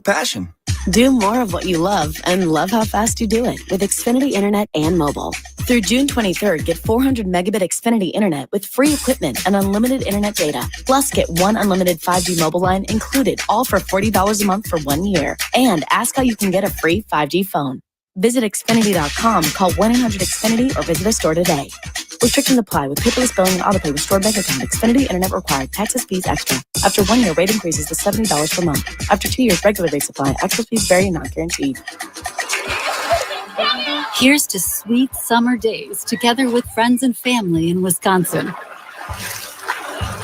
passion. Do more of what you love and love how fast you do it with Xfinity Internet and mobile. Through June 23rd, get 400 megabit Xfinity Internet with free equipment and unlimited internet data. Plus, get one unlimited 5G mobile line included, all for $40 a month for 1 year. And ask how you can get a free 5G phone. Visit Xfinity.com, call 1-800-XFINITY, or visit a store today. Restrictions apply with paperless billing and autopay with stored bank account. Xfinity Internet required. Taxes, fees extra. After 1 year, rate increases to $70 per month. After 2 years, regular rates apply. Actual fees vary and not guaranteed. Here's to sweet summer days together with friends and family in Wisconsin.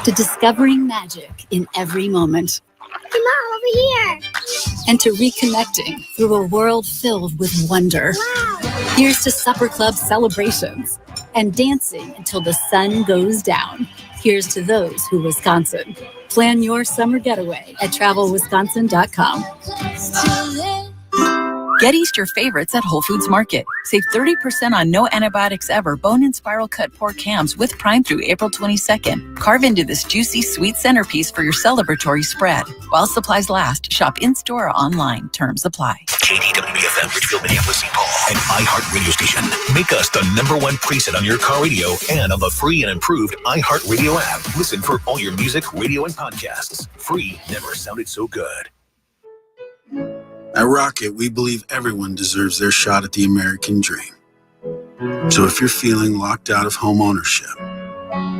To discovering magic in every moment. Come on, over here. And to reconnecting through a world filled with wonder. Wow. Here's to supper club celebrations and dancing until the sun goes down. Here's to those who Wisconsin. Plan your summer getaway at travelwisconsin.com. Get Easter favorites at Whole Foods Market. Save 30% on no antibiotics ever bone and spiral cut pork hams with Prime through April 22nd. Carve into this juicy, sweet centerpiece for your celebratory spread. While supplies last, shop in-store or online. Terms apply. KDWB-FM, Richfield, Minneapolis, St. Paul, an iHeart radio station. Make us the #1 preset on your car radio and on the free and improved iHeartRadio app. Listen for all your music, radio, and podcasts. Free never sounded so good. At Rocket, we believe everyone deserves their shot at the American dream. So if you're feeling locked out of home ownership,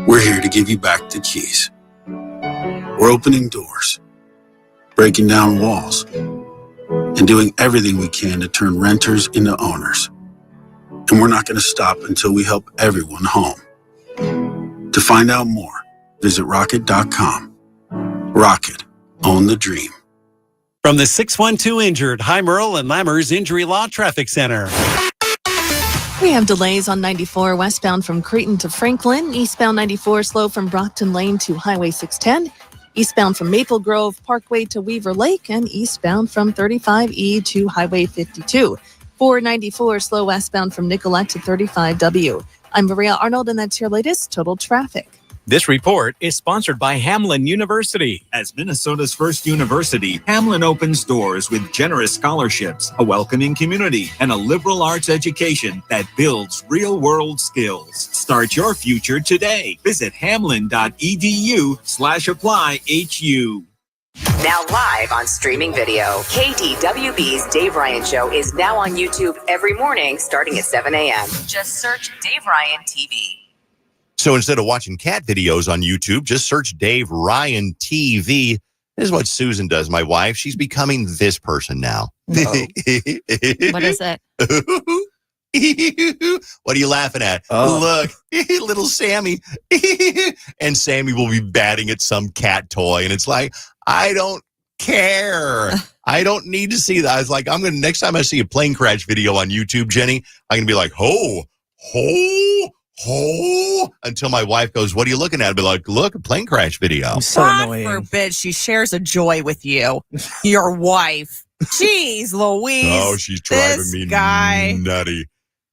we're here to give you back the keys. We're opening doors, breaking down walls, and doing everything we can to turn renters into owners. And we're not going to stop until we help everyone home. To find out more, visit rocket.com. Rocket, own the dream. From the 612 Injured, High Merle and Lammers Injury Law Traffic Center. We have delays on 94 westbound from Creighton to Franklin, eastbound 94 slow from Brockton Lane to Highway 610, eastbound from Maple Grove Parkway to Weaver Lake, and eastbound from 35E to Highway 52. 494 slow westbound from Nicollet to 35W. I'm Maria Arnold, and that's your latest total traffic. This report is sponsored by Hamline University. As Minnesota's first university, Hamline opens doors with generous scholarships, a welcoming community, and a liberal arts education that builds real-world skills. Start your future today. Visit hamlin.edu/apply-HU. Now live on streaming video, KDWB's Dave Ryan Show is now on YouTube every morning starting at 7 a.m. Just search Dave Ryan TV. So instead of watching cat videos on YouTube, just search Dave Ryan TV. This is what Susan does, my wife. She's becoming this person now. What is it? What are you laughing at? Oh. Look, little Sammy. And Sammy will be batting at some cat toy. And it's like, I don't care. I don't need to see that. I was like, next time I see a plane crash video on YouTube, Jenny, I'm going to be like, ho, until my wife goes, what are you looking at? I'll be like, look, a plane crash video. So God forbid she shares a joy with you, your wife. Jeez, Louise. Oh, she's driving me nutty.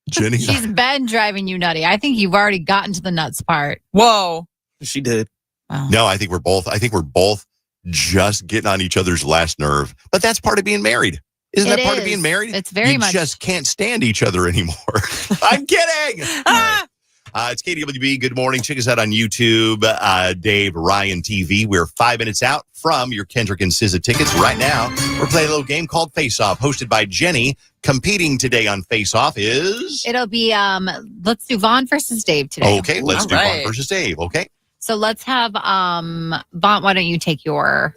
Jenny. She's been driving you nutty. I think you've already gotten to the nuts part. Whoa. She did. Wow. No, I think we're both just getting on each other's last nerve. But that's part of being married. Isn't that part of being married? It's very much. You just can't stand each other anymore. I'm kidding. It's KDWB. Good morning. Check us out on YouTube, Dave Ryan TV. We're 5 minutes out from your Kendrick and SZA tickets. Right now, we're playing a little game called Face Off, hosted by Jenny. Competing today on Face Off is... It'll be, let's do Vont versus Dave today. Okay, let's do Vont versus Dave. Okay. So let's have, Vont, why don't you take your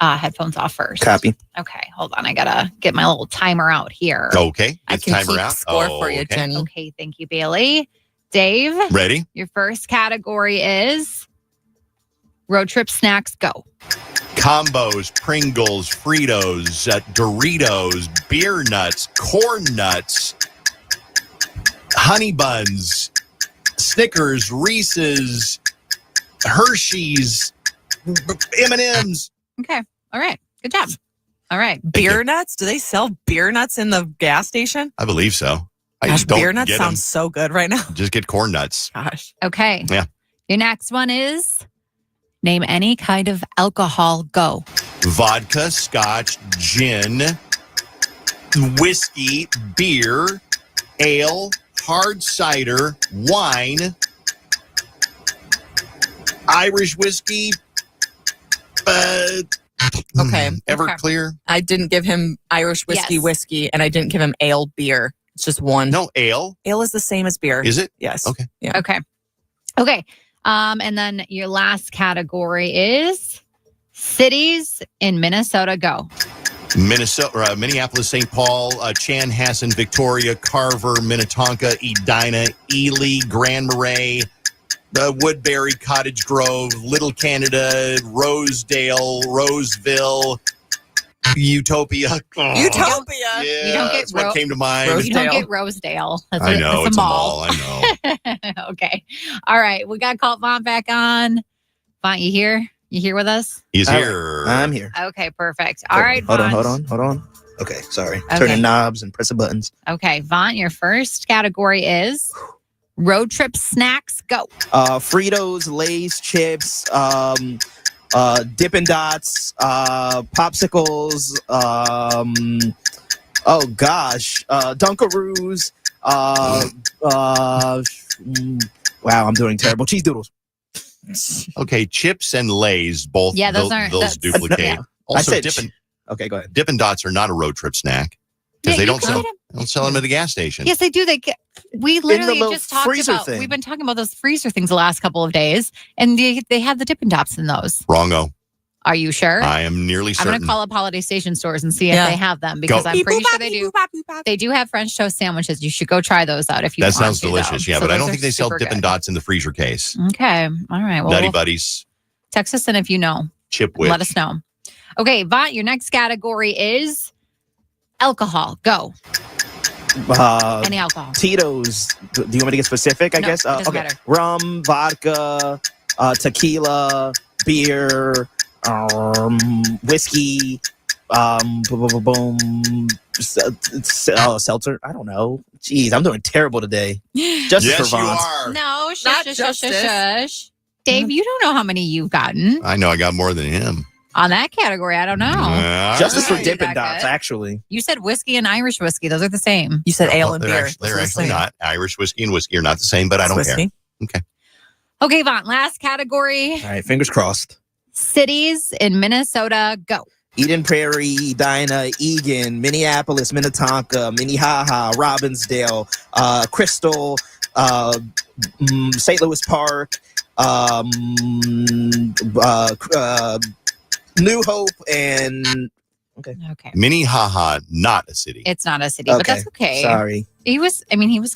headphones off first? Copy. Okay, hold on. I got to get my little timer out here. Okay. I can keep score for you, Jenny. Okay, thank you, Bailey. Dave. Ready? Your first category is road trip snacks. Go. Combos, Pringles, Fritos, Doritos, beer nuts, corn nuts, honey buns, Snickers, Reese's, Hershey's, M&M's. Okay. All right. Good job. All right. Beer nuts? Do they sell beer nuts in the gas station? I believe so. Gosh, beer nuts sounds so good right now. Just get corn nuts. Gosh. Okay. Yeah. Your next one is name any kind of alcohol. Go. vodka, scotch, gin, whiskey, beer, ale, hard cider, wine, Irish whiskey, Okay. Everclear. I didn't give him Irish whiskey, and I didn't give him ale beer. It's just one. No, ale. Ale is the same as beer. Is it? Yes. Okay. Yeah. Okay. And then your last category is cities in Minnesota. Go. Minnesota, Minneapolis, St. Paul, Chanhassen, Victoria, Carver, Minnetonka, Edina, Ely, Grand Marais, Woodbury, Cottage Grove, Little Canada, Rosedale, Roseville, Utopia. Utopia. Yeah, You don't get that's what came to mind. You don't get Rosedale. That's I know, it's a mall. I know. Okay. All right. We got to call Vont back on. Vont, you here? You here with us? He's here. I'm here. Okay, perfect. All right, Hold Vont. on. Okay, sorry. Okay. Turning knobs and pressing buttons. Okay, Vont, your first category is road trip snacks. Go. Fritos, Lay's, chips, Dippin' Dots, popsicles, oh gosh, Dunkaroos, wow, I'm doing terrible. Cheese doodles. Okay, chips and Lay's, both. Yeah, those those duplicate. Yeah. Also, I said okay, go ahead. Dippin' Dots are not a road trip snack because they don't sell them at the gas station. Yes, they do. We literally little just talked freezer about. thing. We've been talking about those freezer things the last couple of days, and they have the Dippin' Dots in those. Wrongo. Are you sure? I am nearly certain. I'm going to call up Holiday Station stores and see if they have them because I'm pretty sure they do. They do have French toast sandwiches. You should go try those out if you want to. That sounds delicious. Though. Yeah, So but I those don't are think they sell super Dippin' good. Dots in the freezer case. Okay. All right. Well, Nutty Buddies. text us in if you know. Chip Whip. Let us know. Okay, Vont, your next category is alcohol. Go. Any alcohol. Tito's. Do you want me to get specific? I No, guess. it doesn't Okay. matter. Rum, vodka, tequila, beer, whiskey, seltzer. I don't know. Jeez, I'm doing terrible today. Justice for Vont. No, Not shush. justice. Dave, you don't know how many you've gotten I know I got more than him. on that category. I don't know. Justice for Alright. Dippin' That Dots, good. actually. You said whiskey and Irish whiskey. Those are the same. You said ale and They're beer. They're actually not. Irish whiskey and whiskey are not the same, but I don't care. Okay. Okay, Vont, last category. All right, fingers crossed. Cities in Minnesota. Go. Eden Prairie, Edina, Egan, Minneapolis, Minnetonka, Minnehaha, Robbinsdale, Crystal, St. Louis Park, New Hope, and Okay. Minnehaha, not a city. It's not a city, but that's okay. Sorry. He was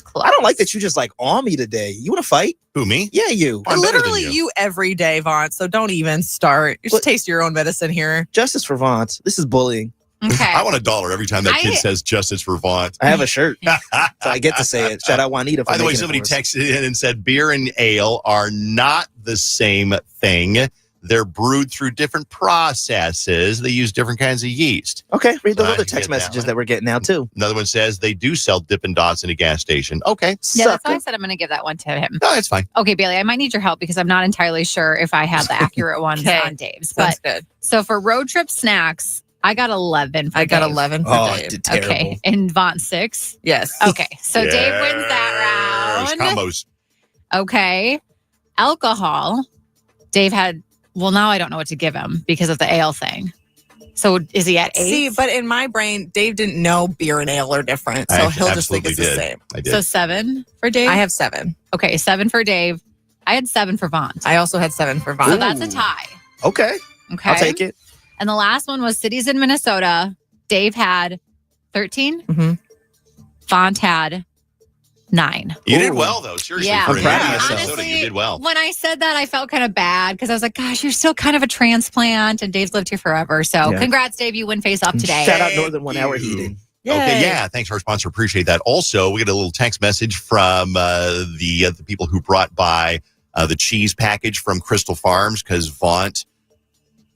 close. I don't like that you just like on me today. You want to fight? Who, me? Yeah, you. Literally you every day, Vont. So don't even start. You should taste your own medicine here. Justice for Vont. This is bullying. Okay. I want $1 every time that kid says justice for Vont. I have a shirt, so I get to say it. Shout out Juanita for By the way, making it somebody for us. texted in and said beer and ale are not the same thing. They're brewed through different processes. They use different kinds of yeast. Okay, read those I other get text that messages one. that we're getting now, too. Another one says they do sell Dippin' Dots in a gas station. Okay. Yeah, that's why I said I'm going to give that one to him. No, it's fine. Okay, Bailey, I might need your help because I'm not entirely sure if I have the accurate ones Okay. on Dave's. Sounds But good. so for road trip snacks, I got 11 for I got Dave. 11 for Oh, I Dave. did terrible. Okay, and Vont 6. Yes. Okay, so Dave wins that Yes, round. combos. Okay, alcohol. Dave had. Well, now I don't know what to give him because of the ale thing. So is he at 8? See, but in my brain, Dave didn't know beer and ale are different. So I he'll just think absolutely it's the did. same. I did. So 7 for Dave. I have 7. Okay, 7 for Dave. I had 7 for Vont. I also had 7 for Vont. So that's a tie. Okay. Okay. I'll take it. And the last one was cities in Minnesota. Dave had 13. Mm-hmm. Vont had 9. You did well, though. Seriously, Yeah. for I'm proud of Minnesota, myself. Honestly, you did well. When I said that, I felt kind of bad because I was like, gosh, you're still kind of a transplant and Dave's lived here forever. So Yeah. congrats, Dave. You win face off today. Shout out Northern 1 Hour Heating. Okay, yeah. Thanks for our sponsor. Appreciate that. Also, we get a little text message from the people who brought by the cheese package from Crystal Farms because Vont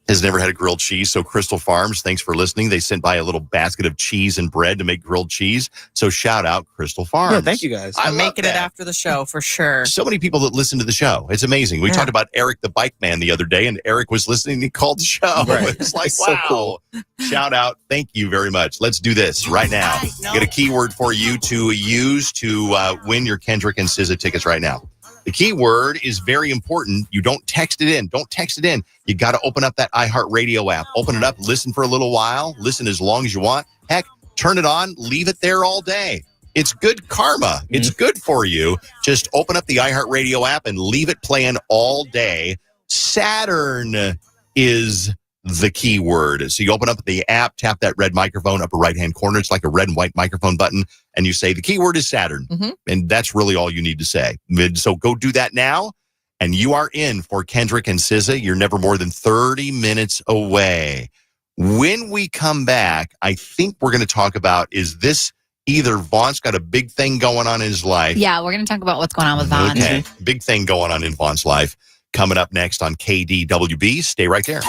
has never had a grilled cheese. So Crystal Farms, thanks for listening. They sent by a little basket of cheese and bread to make grilled cheese. So shout out Crystal Farms. Yeah, thank you guys. I'm making it after the show for sure. So many people that listen to the show. It's amazing. We talked about Eric the Bike Man the other day, and Eric was listening and he called the show. Right. It's like, So wow. cool. Shout out. Thank you very much. Let's do this right now. Get a keyword for you to use to win your Kendrick and SZA tickets right now. The keyword is very important. You don't text it in. Don't text it in. You got to open up that iHeartRadio app. Open it up. Listen for a little while. Listen as long as you want. Heck, turn it on. Leave it there all day. It's good karma. It's good for you. Just open up the iHeartRadio app and leave it playing all day. Saturn is the keyword. So you open up the app, tap that red microphone upper right-hand corner. It's like a red and white microphone button. And you say the keyword is Saturn. And that's really all you need to say. So go do that now. And you are in for Kendrick and SZA. You're never more than 30 minutes away. When we come back, I think we're going to talk about, is this either Vont's got a big thing going on in his life? Yeah, we're going to talk about what's going on with Vont. Okay, big thing going on in Vont's life. Coming up next on KDWB. Stay right there.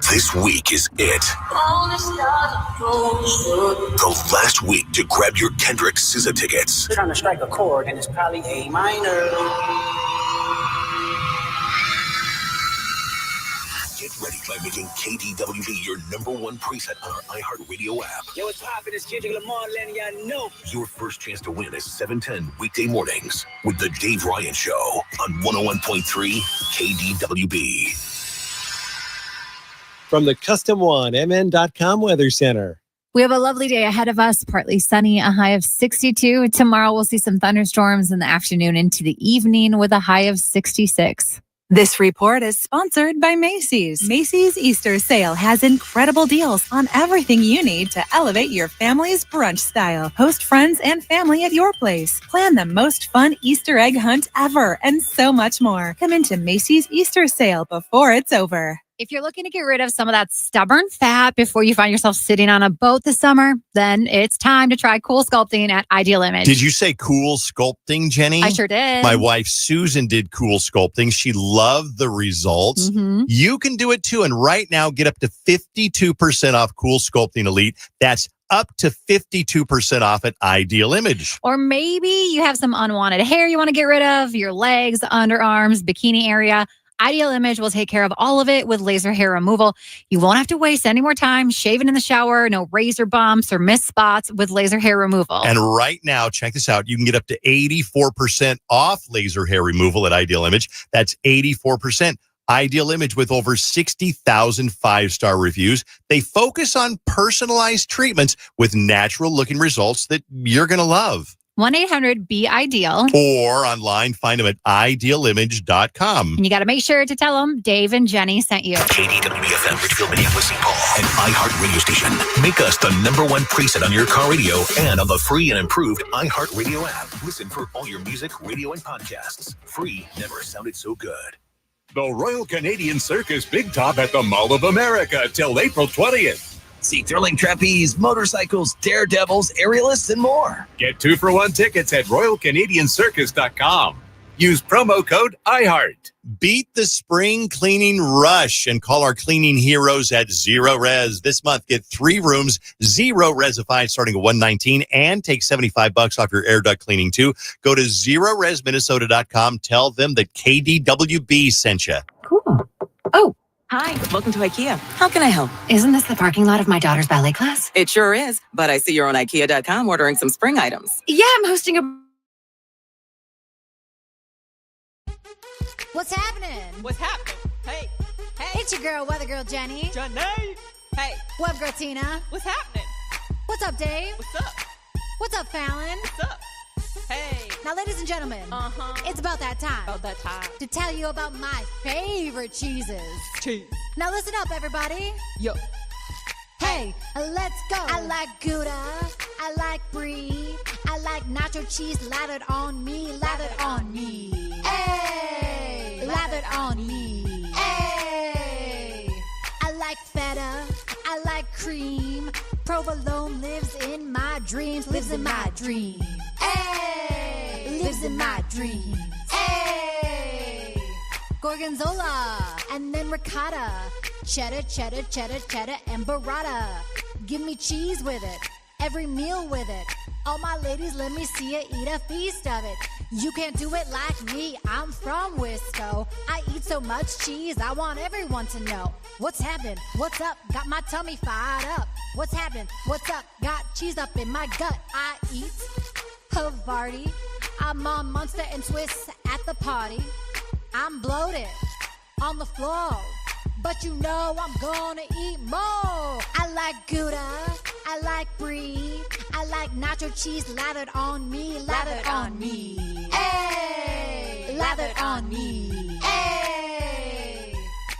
This week is it. The last week to grab your Kendrick SZA tickets. Trying to strike a chord, and it's probably A minor. Get ready by making KDWB your number one preset on our iHeartRadio app. Yo, what's poppin'? It's Kendrick Lamar letting y'all know. Your first chance to win is 7:10 weekday mornings with the Dave Ryan Show on 101.3 KDWB. From the Custom One, MN.com Weather Center. We have a lovely day ahead of us, partly sunny, a high of 62. Tomorrow we'll see some thunderstorms in the afternoon into the evening with a high of 66. This report is sponsored by Macy's. Macy's Easter sale has incredible deals on everything you need to elevate your family's brunch style. Host friends and family at your place. Plan the most fun Easter egg hunt ever and so much more. Come into Macy's Easter sale before it's over. If you're looking to get rid of some of that stubborn fat before you find yourself sitting on a boat this summer, then it's time to try Cool Sculpting at Ideal Image. Did you say Cool Sculpting, Jenny? I sure did. My wife, Susan, did Cool Sculpting. She loved the results. You can do it too. And right now, get up to 52% off Cool Sculpting Elite. That's up to 52% off at Ideal Image. Or maybe you have some unwanted hair you want to get rid of, your legs, underarms, bikini area. Ideal Image will take care of all of it with laser hair removal. You won't have to waste any more time shaving in the shower, no razor bumps or missed spots with laser hair removal. And right now, check this out. You can get up to 84% off laser hair removal at Ideal Image. That's 84%. Ideal Image with over 60,000 five-star reviews. They focus on personalized treatments with natural-looking results that you're going to love. 1-800-BE-IDEAL. Or online, find them at idealimage.com. And you got to make sure to tell them Dave and Jenny sent you. KDWB-FM, Richfield, Minneapolis, St. Paul, an iHeart radio station. Make us the #1 preset on your car radio and on the free and improved iHeartRadio app. Listen for all your music, radio, and podcasts. Free never sounded so good. The Royal Canadian Circus Big Top at the Mall of America till April 20th. See thrilling trapeze, motorcycles, daredevils, aerialists, and more. Get 2-for-1 tickets at RoyalCanadianCircus.com. Use promo code iHeart. Beat the spring cleaning rush and call our cleaning heroes at Zero Res. This month, get 3 rooms, 0 resified starting at $119 and take $75 off your air duct cleaning too. Go to ZeroResMinnesota.com. Tell them that KDWB sent you. Cool. Oh. Hi, welcome to IKEA. How can I help? Isn't this the parking lot of my daughter's ballet class? It sure is, but I see you're on IKEA.com ordering some spring items. Yeah, I'm hosting a... What's happening? What's happening? Hey. It's your girl, Weather Girl Jenny. Jenny. Hey. Web Girl Tina. What's happening? What's up, Dave? What's up? What's up, Fallon? What's up? Hey. Now, ladies and gentlemen, it's about that time. To tell you about my favorite cheeses. Cheese. Now, listen up, everybody. Yo. Hey, let's go. I like Gouda. I like Brie. I like nacho cheese lathered on me. Lathered on me. Hey. Lathered on me. Hey. I like feta. I like cream. Provolone lives in my dreams. Lives in my dreams. Hey. Lives in my dreams. Hey. gorgonzola, and then ricotta. Cheddar, cheddar, cheddar, cheddar, and burrata. Give me cheese with it, every meal with it. All my ladies, let me see you eat a feast of it. You can't do it like me, I'm from Wisco. I eat so much cheese, I want everyone to know. What's happening? What's up? Got my tummy fired up. What's happening? What's up? Got cheese up in my gut. I eat Havarti. I'm on Monster and Swiss at the party. I'm bloated on the floor, but you know I'm gonna eat more. I like Gouda, I like Brie, I like nacho cheese lathered on me, lathered on me. Hey, lathered on me. Hey,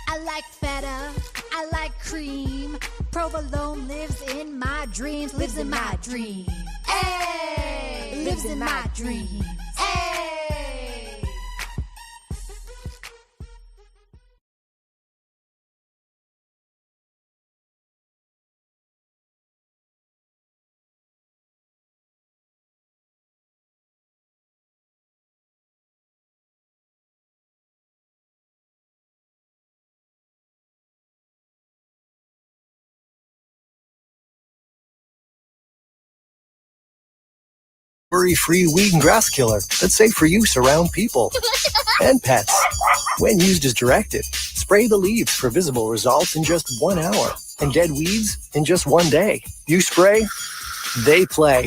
I like feta, I like cream. Provolone lives in my dreams, lives in my dreams. Hey, lives in my dreams. Hey. Worry-free weed and grass killer that's safe for use around people and pets. When used as directed, spray the leaves for visible results in just 1 hour and dead weeds in just 1 day. You spray, they play.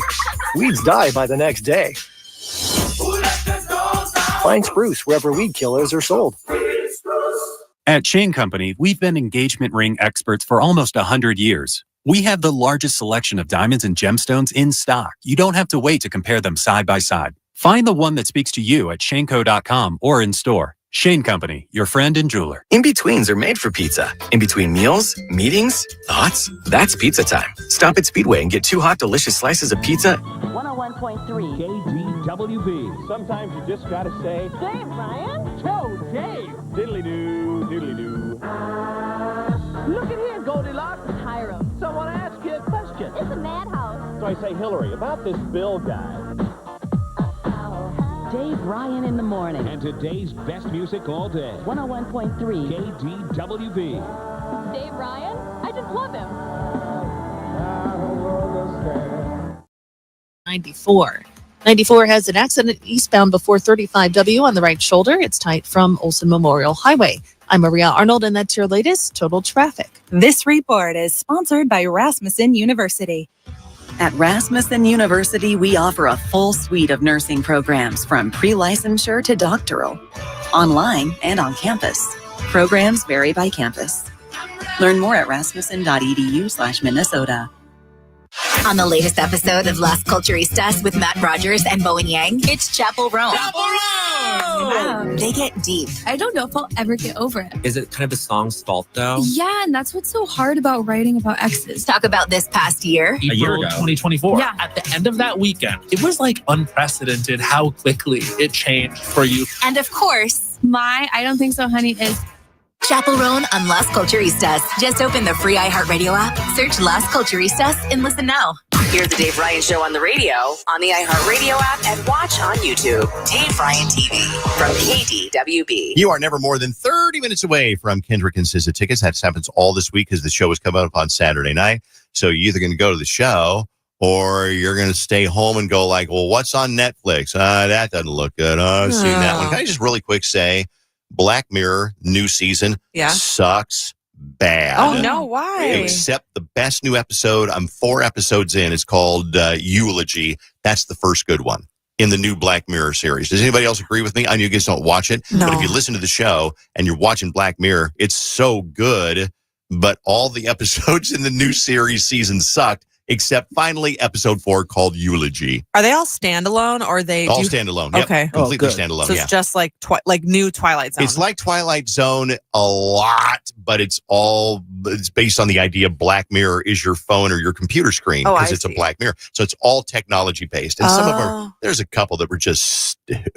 Weeds die by the next day. Find Spruce wherever weed killers are sold. At Shane Company, we've been engagement ring experts for almost 100 years. We have the largest selection of diamonds and gemstones in stock. You don't have to wait to compare them side by side. Find the one that speaks to you at shaneco.com or in store. Shane Company, your friend and jeweler. In-betweens are made for pizza. In between meals, meetings, thoughts, that's pizza time. Stop at Speedway and get 2 hot, delicious slices of pizza. 101.3 KDWB. Sometimes you just gotta say, Dave, Ryan. Joe, Dave. Diddly-doo, diddly-doo. Look at here, Goldilocks. Hiram. Someone ask you a question. It's a madhouse. So I say, Hillary, about this Bill guy. Dave Ryan in the morning. And today's best music all day. 101.3 KDWB. Dave Ryan? I just love him. 94. 94 has an accident eastbound before 35W on the right shoulder. It's tight from Olson Memorial Highway. I'm Maria Arnold, and that's your latest total traffic. This report is sponsored by Rasmussen University. At Rasmussen University, we offer a full suite of nursing programs from pre-licensure to doctoral, online and on campus. Programs vary by campus. Learn more at rasmussen.edu/Minnesota. On the latest episode of Las Culturistas with Matt Rogers and Bowen Yang, it's Chapel Roan. Chapel Roan! They get deep. I don't know if I'll ever get over it. Is it kind of the song's fault, though? Yeah, and that's what's so hard about writing about exes. Talk about this past year. A year ago. 2024. Yeah. At the end of that weekend, it was like unprecedented how quickly it changed for you. And of course, my I Don't Think So, Honey is Chapel Roan on Las Culturistas. Just open the free iHeartRadio app, search Las Culturistas, and listen now. Hear the Dave Ryan Show on the radio, on the iHeartRadio app, and watch on YouTube. Dave Ryan TV from KDWB. You are never more than 30 minutes away from Kendrick and SZA tickets. That happens all this week because the show is coming up on Saturday night. So you're either going to go to the show or you're going to stay home and go like, well, what's on Netflix? That doesn't look good. I've seen that one. Can I just really quick say, Black Mirror, new season, sucks bad. Oh, no, why? Except the best new episode. I'm 4 episodes in. It's called Eulogy. That's the first good one in the new Black Mirror series. Does anybody else agree with me? I know you guys don't watch it, but if you listen to the show and you're watching Black Mirror, it's so good, but all the episodes in the new series season sucked. Except finally episode 4 called Eulogy. Are they all standalone or are they all standalone? Yep. Okay. Completely standalone. So it's just like new Twilight Zone. It's like Twilight Zone a lot, but it's based on the idea of Black Mirror is your phone or your computer screen because it's a Black Mirror. So it's all technology based. And some of them there's a couple that were just stupid.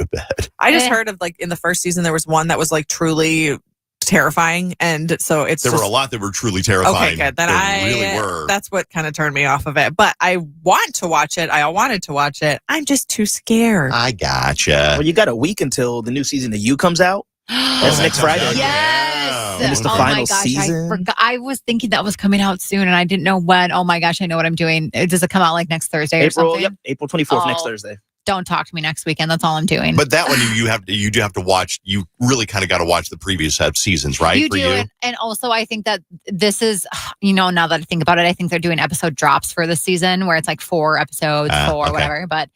I just heard of like in the first season there was one that was like truly terrifying, and so there were a lot that were truly terrifying. Okay, good. Then really were. That's what kind of turned me off of it. But I want to watch it. I wanted to watch it. I'm just too scared. I gotcha. Well, you got a week until the new season of You comes out. That's next Friday. Yes. And it's the oh final my gosh, season. I forgot. I was thinking that was coming out soon, and I didn't know when. Oh my gosh, I know what I'm doing. Does it come out like next Thursday or something? Yep, April 24th, next Oh. Thursday. Don't talk to me next weekend. That's all I'm doing. But that one you do have to watch. You really kind of got to watch the previous seasons, right? You for do you. it, and also I think that this is, now that I think about it, I think they're doing episode drops for this season where it's like 4 episodes, okay. whatever. But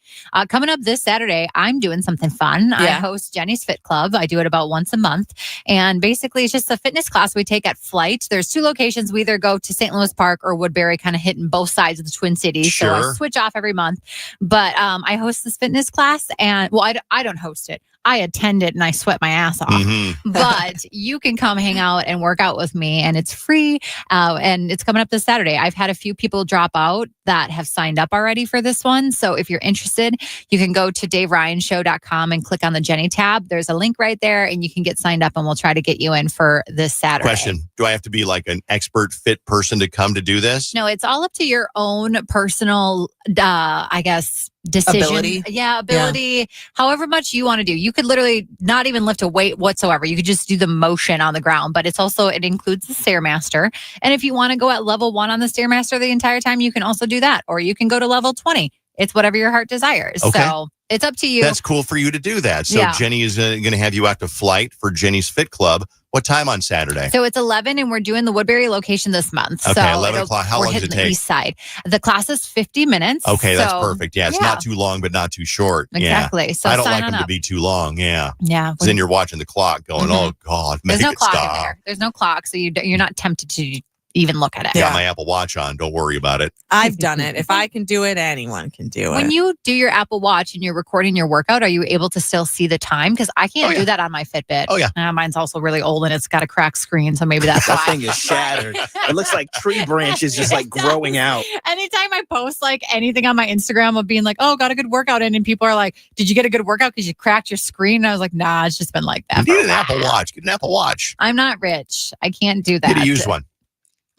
coming up this Saturday, I'm doing something fun. I host Jenny's Fit Club. I do it about once a month, and basically it's just a fitness class we take at Flight. There's 2 locations. We either go to St. Louis Park or Woodbury, kind of hitting both sides of the Twin Cities. Sure. So I switch off every month. But I host this fitness class, and I don't host it. I attend it and I sweat my ass off. Mm-hmm. But you can come hang out and work out with me, and it's free. And it's coming up this Saturday. I've had a few people drop out that have signed up already for this one. So if you're interested, you can go to DaveRyanShow.com and click on the Jenny tab. There's a link right there, and you can get signed up, and we'll try to get you in for this Saturday. Question: do I have to be like an expert fit person to come to do this? No, it's all up to your own personal, I guess, decision. Ability. Ability. However much you want to do. You could literally not even lift a weight whatsoever. You could just do the motion on the ground, but it includes the Stairmaster. And if you want to go at level 1 on the Stairmaster the entire time, you can also do that, or you can go to level 20. It's whatever your heart desires. Okay. So it's up to you. That's cool for you to do that. So Yeah. Jenny is going to have you out to Flight for Jenny's Fit Club. What time on Saturday? So it's 11, and we're doing the Woodbury location this month. Okay, so 11 o'clock. How we're long does hitting it the take? east side. The class is 50 minutes. Okay, that's so, perfect. Yeah, it's not too long, but not too short. Exactly. Yeah. So I don't sign like on them to up. be too long. Yeah. Yeah. 'Cause then you're watching the clock going, oh, God, make There's no it clock stop. in there. There's no clock, so you're not tempted to even look at it. Got my Apple Watch on. Don't worry about it. I've done it. If I can do it, anyone can do it. When you do your Apple Watch and you're recording your workout, are you able to still see the time? Because I can't do that on my Fitbit. Oh, yeah. Mine's also really old, and it's got a cracked screen, so maybe that's That why. thing is shattered. It looks like tree branches just like growing out. Anytime I post like anything on my Instagram of being like, oh, got a good workout in, and people are like, did you get a good workout because you cracked your screen? And I was like, nah, it's just been like that. You need an Apple Watch. Get an Apple Watch. I'm not rich. I can't do that. Get a used one.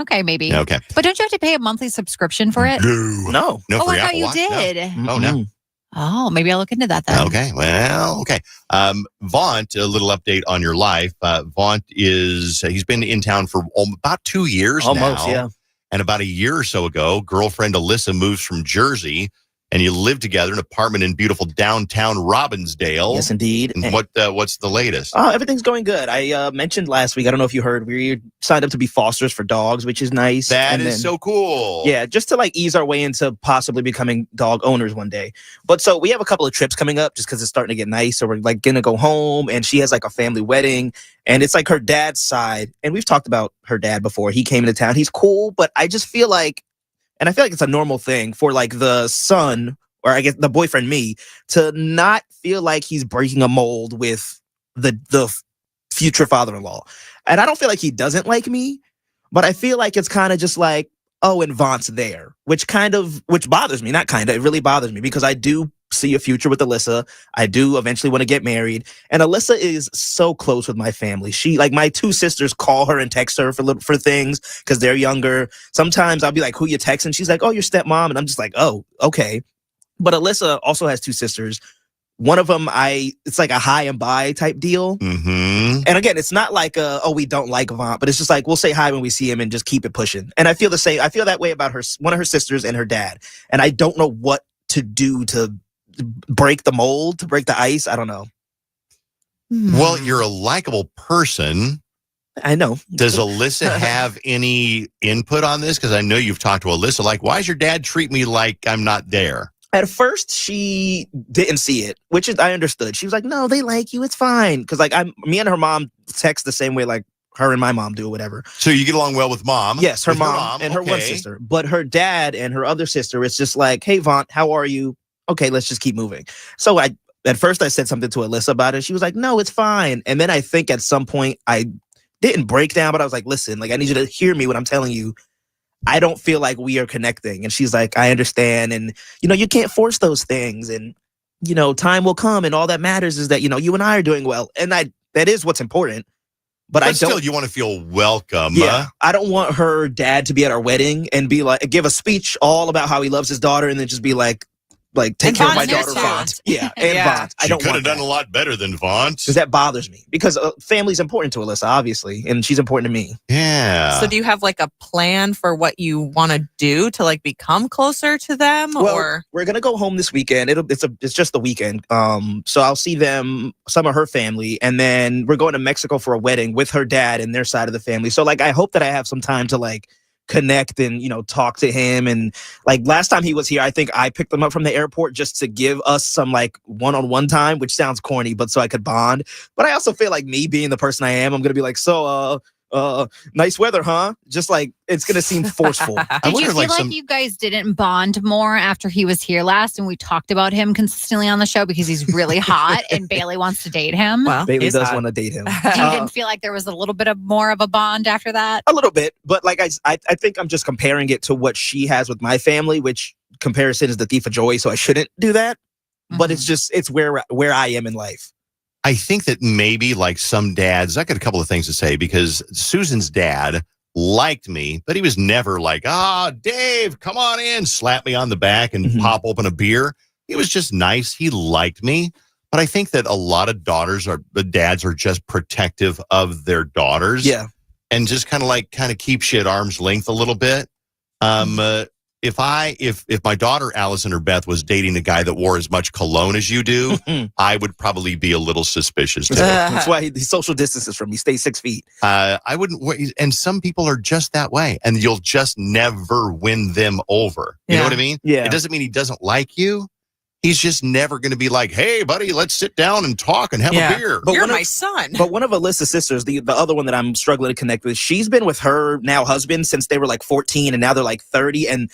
Okay, maybe. Okay. But don't you have to pay a monthly subscription for it? No. No, Oh, for I your thought Apple you Watch? did. No. Oh, no. Oh, maybe I'll look into that then. Okay. Well, okay. Vont, a little update on your life. Vont he's been in town for about 2 years Almost, now. yeah. And about a year or so ago, girlfriend Alyssa moves from Jersey, and you live together in an apartment in beautiful downtown Robbinsdale. Yes, indeed. And what's the latest? Oh, everything's going good. I mentioned last week, I don't know if you heard, we signed up to be fosters for dogs, which is nice. That is so cool. Yeah, just to like ease our way into possibly becoming dog owners one day. But so we have a couple of trips coming up just because it's starting to get nice. So we're like going to go home, and she has like a family wedding, and it's like her dad's side. And we've talked about her dad before. He came into town. He's cool, but I just feel like, and I feel like it's a normal thing for like the son, or I guess the boyfriend, me, to not feel like he's breaking a mold with the future father-in-law. And I don't feel like he doesn't like me, but I feel like it's kind of just like, oh, and Vont's there, which bothers me. Not kind of, it really bothers me because I do see a future with Alyssa. I do eventually want to get married. And Alyssa is so close with my family. She, like, my 2 sisters call her and text her for things because they're younger. Sometimes I'll be like, who you texting? She's like, oh, your stepmom. And I'm just like, oh, okay. But Alyssa also has 2 sisters. One of them, it's like a high and bye type deal. Mm-hmm. And again, it's not like, we don't like Vont, but it's just like, we'll say hi when we see him and just keep it pushing. And I feel the same. I feel that way about one of her sisters and her dad. And I don't know what to do to break the mold, to break the ice. I don't know. Well, you're a likable person. I know. Does Alyssa have any input on this? Because I know you've talked to Alyssa. Like, why does your dad treat me like I'm not there? At first, she didn't see it, which is, I understood. She was like, no, they like you. It's fine. Because like me and her mom text the same way like her and my mom do or whatever. So you get along well with mom? Yes, her mom and her one sister. But her dad and her other sister, it's just like, hey, Vont, how are you? Okay, let's just keep moving. So at first I said something to Alyssa about it. She was like, no, it's fine. And then I think at some point I didn't break down, but I was like, listen, like, I need you to hear me when I'm telling you. I don't feel like we are connecting. And she's like, I understand. And, you can't force those things. And, time will come. And all that matters is that, you and I are doing well. And that is what's important. But I don't. Still, you want to feel welcome. Yeah. I don't want her dad to be at our wedding and be like, give a speech all about how he loves his daughter and then just be like, like take And care of my Vont's daughter, too. Vont. Yeah, and Yeah. Vont. I She don't could have want done that. a lot better than Vont. Because that bothers me. Because family's important to Alyssa, obviously, and she's important to me. Yeah. So do you have like a plan for what you want to do to like become closer to them? Well, or we're gonna go home this weekend. It's just the weekend. So I'll see them, some of her family, and then we're going to Mexico for a wedding with her dad and their side of the family. So like, I hope that I have some time to like connect and talk to him. And like last time he was here, I think I picked him up from the airport just to give us some like one-on-one time, which sounds corny, but so I could bond. But I also feel like me being the person I am, I'm gonna be like, so nice weather, huh? Just like it's gonna seem forceful. Did you feel like you guys didn't bond more after he was here last and we talked about him consistently on the show because he's really hot and Bailey wants to date him? Well, Bailey does want to date him. You didn't feel like there was a little bit of more of a bond after that? A little bit, but like I think I'm just comparing it to what she has with my family, which comparison is the thief of joy, so I shouldn't do that. But it's where I am in life. I think that maybe like some dads, I got a couple of things to say because Susan's dad liked me, but he was never like, Dave, come on in, slap me on the back and pop open a beer. He was just nice. He liked me. But I think that a lot of dads are just protective of their daughters. Yeah. And just kind of keep you at arm's length a little bit. If my daughter Allison or Beth was dating a guy that wore as much cologne as you do, I would probably be a little suspicious too. That's why he social distances from me. Stay 6 feet. I wouldn't. And some people are just that way, and you'll just never win them over. You know what I mean? Yeah. It doesn't mean he doesn't like you. He's just never going to be like, "Hey, buddy, let's sit down and talk and have a beer." You're my son. But one of Alyssa's sisters, the other one that I'm struggling to connect with, she's been with her now husband since they were like 14, and now they're like 30, and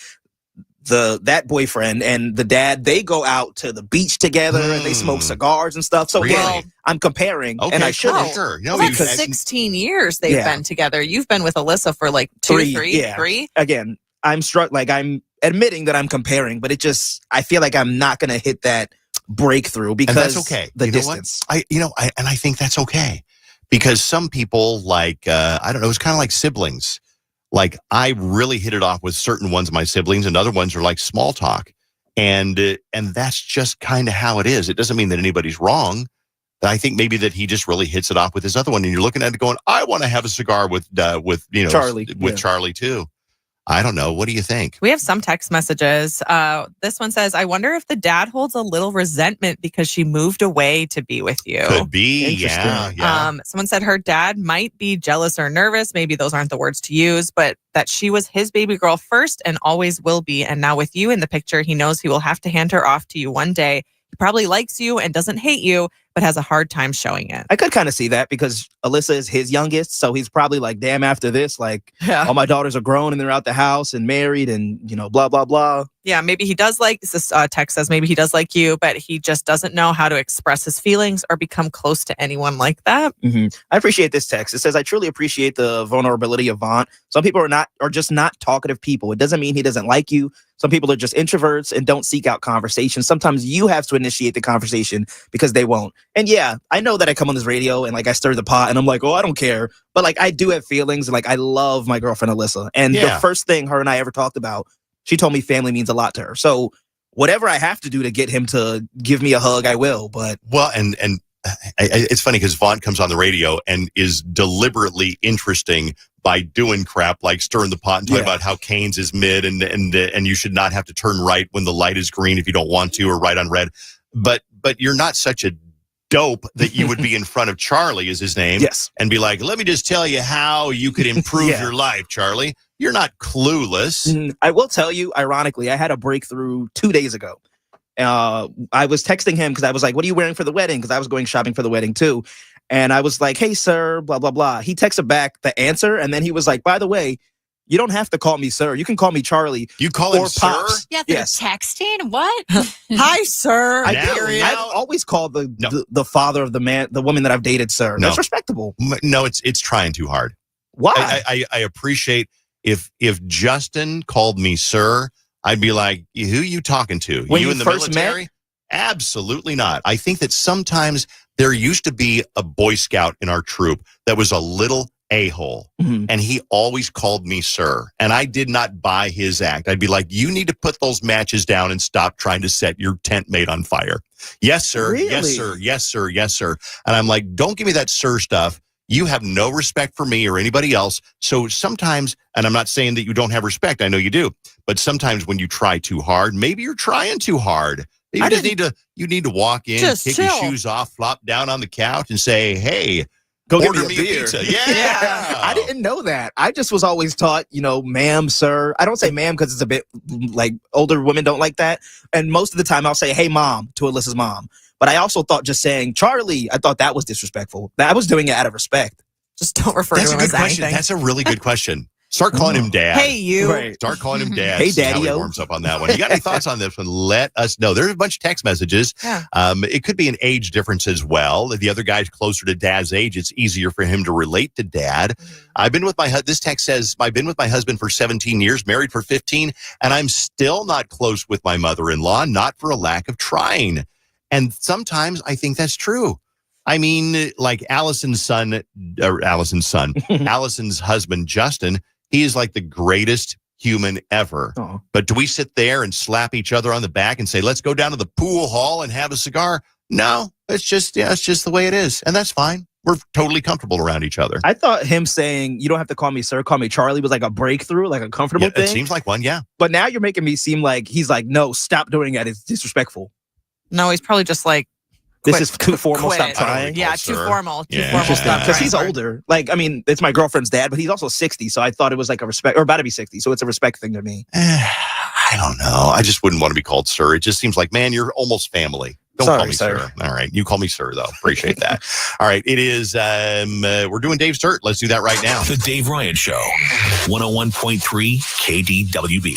that boyfriend and the dad, they go out to the beach together and they smoke cigars and stuff. So again, I'm comparing, and I shouldn't. Sure. Well, that's 16 years they've been together. You've been with Alyssa for like three. Again, I'm I'm admitting that I'm comparing, but I feel like I'm not going to hit that breakthrough because and that's okay. The you distance. I think that's okay because some people like I don't know. It's kind of like siblings. Like I really hit it off with certain ones of my siblings, and other ones are like small talk, and that's just kind of how it is. It doesn't mean that anybody's wrong. But I think maybe that he just really hits it off with his other one, and you're looking at it going, I want to have a cigar with Charlie, Charlie too. I don't know. What do you think? We have some text messages. This one says, I wonder if the dad holds a little resentment because she moved away to be with you. Could be. Yeah. Someone said her dad might be jealous or nervous. Maybe those aren't the words to use, but that she was his baby girl first and always will be. And now with you in the picture, he knows he will have to hand her off to you one day. He probably likes you and doesn't hate you, but has a hard time showing it. I could kind of see that because Alyssa is his youngest. So he's probably like, damn, after this, like all my daughters are grown and they're out the house and married and, blah, blah, blah. Yeah, maybe he does like, this text says maybe he does like you, but he just doesn't know how to express his feelings or become close to anyone like that. I appreciate this text. It says, I truly appreciate the vulnerability of Vont. Some people are just not talkative people. It doesn't mean he doesn't like you. Some people are just introverts and don't seek out conversation. Sometimes you have to initiate the conversation because they won't. And yeah, I know that I come on this radio and like I stir the pot and I'm like, I don't care. But like I do have feelings and like I love my girlfriend Alyssa. And the first thing her and I ever talked about, she told me family means a lot to her. So whatever I have to do to get him to give me a hug, I will. But and it's funny because Vaughn comes on the radio and is deliberately interesting by doing crap like stirring the pot and talking about how Canes is mid and you should not have to turn right when the light is green if you don't want to, or right on red. But you're not such a dope that you would be in front of Charlie, is his name, and be like, let me just tell you how you could improve your life, Charlie. You're not clueless. I will tell you, ironically, I had a breakthrough 2 days ago. I was texting him because I was like, what are you wearing for the wedding? Because I was going shopping for the wedding too. And I was like, hey, sir, blah, blah, blah. He texted back the answer. And then he was like, by the way, you don't have to call me sir. You can call me Charlie. You call him Pops. sir? Yeah, they're texting? What? Hi, sir. I've always called the father of the woman that I've dated sir. No. That's respectable. No, it's trying too hard. Why? I appreciate if Justin called me sir, I'd be like, who you talking to? When you you in the first military? met? Absolutely not. I think that sometimes there used to be a Boy Scout in our troop that was a little a-hole. Mhm. And he always called me sir. And I did not buy his act. I'd be like, you need to put those matches down and stop trying to set your tent mate on fire. Yes, sir. Really? Yes, sir. Yes, sir. Yes, sir. And I'm like, don't give me that sir stuff. You have no respect for me or anybody else. So sometimes, and I'm not saying that you don't have respect. I know you do. But sometimes when you try too hard, maybe you're trying too hard. You need to walk in, Just kick chill. your shoes off, flop down on the couch and say, hey, Go get order me a beer. pizza. Yeah. I didn't know that. I just was always taught, ma'am, sir. I don't say ma'am because it's a bit like older women don't like that. And most of the time I'll say, hey, mom, to Alyssa's mom. But I also thought just saying Charlie, I thought that was disrespectful. I was doing it out of respect. Just don't refer That's to a him good as question. anything. That's a really good question. Start calling him dad. Hey, you. Right. Start calling him dad. Hey, See how he Daddy-o. warms up on that one. You got any thoughts on this one? Let us know. There's a bunch of text messages. Yeah. It could be an age difference as well. If the other guy's closer to dad's age, it's easier for him to relate to dad. I've been with this text says, I've been with my husband for 17 years, married for 15, and I'm still not close with my mother-in-law, not for a lack of trying. And sometimes I think that's true. I mean, like Allison's husband, Justin, he is like the greatest human ever. Oh. But do we sit there and slap each other on the back and say, let's go down to the pool hall and have a cigar? No, it's just the way it is. And that's fine. We're totally comfortable around each other. I thought him saying, you don't have to call me sir, call me Charlie was like a breakthrough, like a comfortable thing. It seems like one, yeah. But now you're making me seem like he's like, no, stop doing that. It's disrespectful. No, he's probably just like, This is too formal. quit. Stop trying. Yeah, sir. too formal. Too Yeah, formal. just Stop Because trying he's hard. older. Like, I mean, it's my girlfriend's dad, but he's also 60. So I thought it was like a respect, or about to be 60. So it's a respect thing to me. I don't know. I just wouldn't want to be called sir. It just seems like, man, you're almost family. Don't Sorry, call me sir. All right. You call me sir, though. Appreciate that. All right. It is, we're doing Dave's Dirt. Let's do that right now. The Dave Ryan Show, 101.3 KDWB.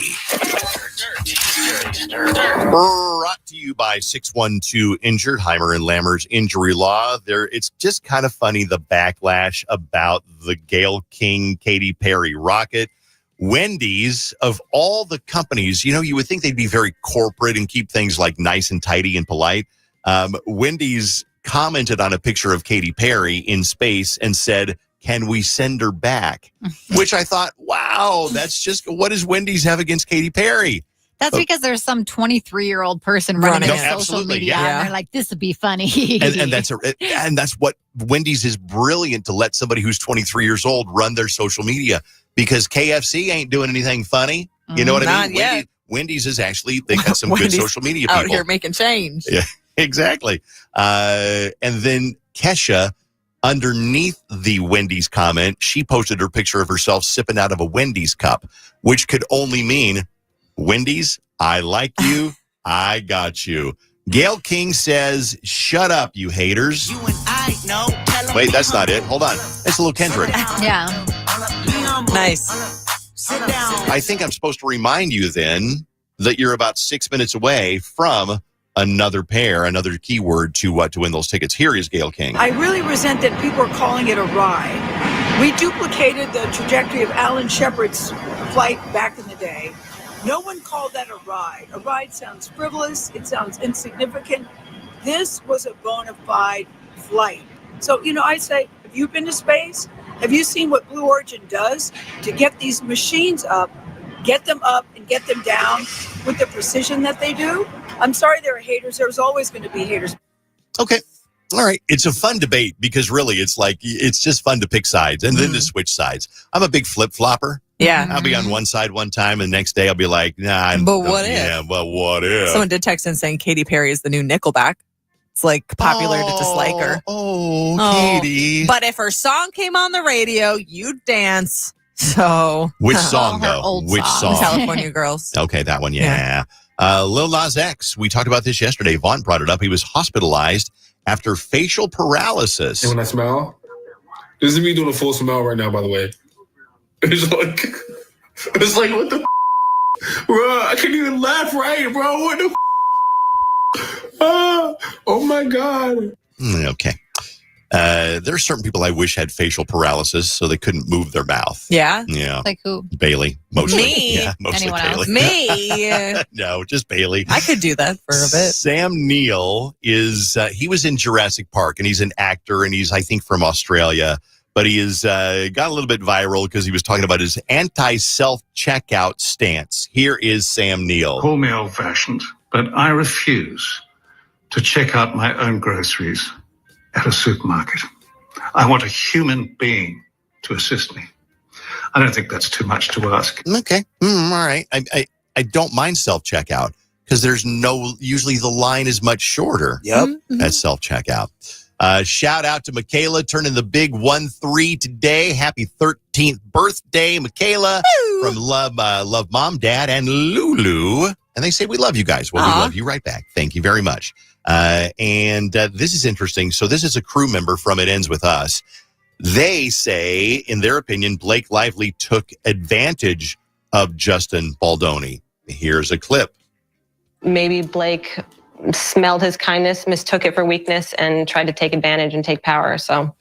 Brought to you by 612 Injured, Heimer and Lammer's Injury Law. It's just kind of funny, the backlash about the Gayle King, Katy Perry rocket. Wendy's, of all the companies, you would think they'd be very corporate and keep things like nice and tidy and polite. Wendy's commented on a picture of Katy Perry in space and said, can we send her back? Which I thought, wow, that's just, what does Wendy's have against Katy Perry? That's because there's some 23-year-old person running No, social absolutely, media, yeah. and they're like, "This would be funny." And that's what Wendy's is brilliant, to let somebody who's 23 years old run their social media, because KFC ain't doing anything funny. You know what I Not mean? yet. Wendy's is actually, they've got some good Wendy's social media out people. here making change. Yeah, exactly. And then Kesha, underneath the Wendy's comment, she posted her picture of herself sipping out of a Wendy's cup, which could only mean, Wendy's, I like you. I got you. Gayle King says, shut up, you haters. Wait, that's not it. Hold on. It's a little Kendrick. Yeah. Nice. I think I'm supposed to remind you then that you're about 6 minutes away from another keyword to win those tickets. Here is Gayle King. I really resent that people are calling it a ride. We duplicated the trajectory of Alan Shepard's flight back in the day. No one called that a ride. A ride sounds frivolous. It sounds insignificant. This was a bona fide flight. So, I say, have you been to space? Have you seen what Blue Origin does to get these machines up, get them up and get them down with the precision that they do? I'm sorry there are haters. There's always going to be haters. Okay. All right. It's a fun debate, because really it's just fun to pick sides and then to switch sides. I'm a big flip-flopper. Yeah. I'll be on one side one time, and the next day I'll be like, nah. But what if? Yeah, but what if? Someone did text in saying Katy Perry is the new Nickelback. It's like popular to dislike her. Oh, Katy. But if her song came on the radio, you'd dance. So. Which song, though? old Which song. song? California Girls. Okay, that one, yeah. Lil Nas X, we talked about this yesterday. Vont brought it up. He was hospitalized after facial paralysis. And when I smile, this is me doing a full smile right now, by the way. It's like, what the bro? I can't even laugh right, bro. What the oh my God. Okay. There are certain people I wish had facial paralysis so they couldn't move their mouth. Yeah? Yeah. Like who? Bailey. Mostly. Me? Yeah, mostly Anyone Bailey. else? Me? No, just Bailey. I could do that for a bit. Sam Neill he was in Jurassic Park, and he's an actor, and he's, I think, from Australia. but he has got a little bit viral because he was talking about his anti-self-checkout stance. Here is Sam Neill. Call me old-fashioned, but I refuse to check out my own groceries at a supermarket. I want a human being to assist me. I don't think that's too much to ask. Okay. All right. I don't mind self-checkout because usually the line is much shorter at self-checkout. Shout out to Michaela turning the big 1-3 today. Happy 13th birthday, Michaela. From Love Mom, Dad, and Lulu. And they say, we love you guys. Well, we love you right back. Thank you very much. And this is interesting. So this is a crew member from It Ends With Us. They say, in their opinion, Blake Lively took advantage of Justin Baldoni. Here's a clip. Maybe Blake smelled his kindness, mistook it for weakness, and tried to take advantage and take power. So,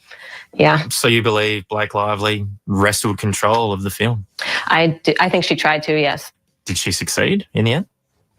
yeah. So you believe Blake Lively wrestled control of the film? I think she tried to, yes. Did she succeed in the end?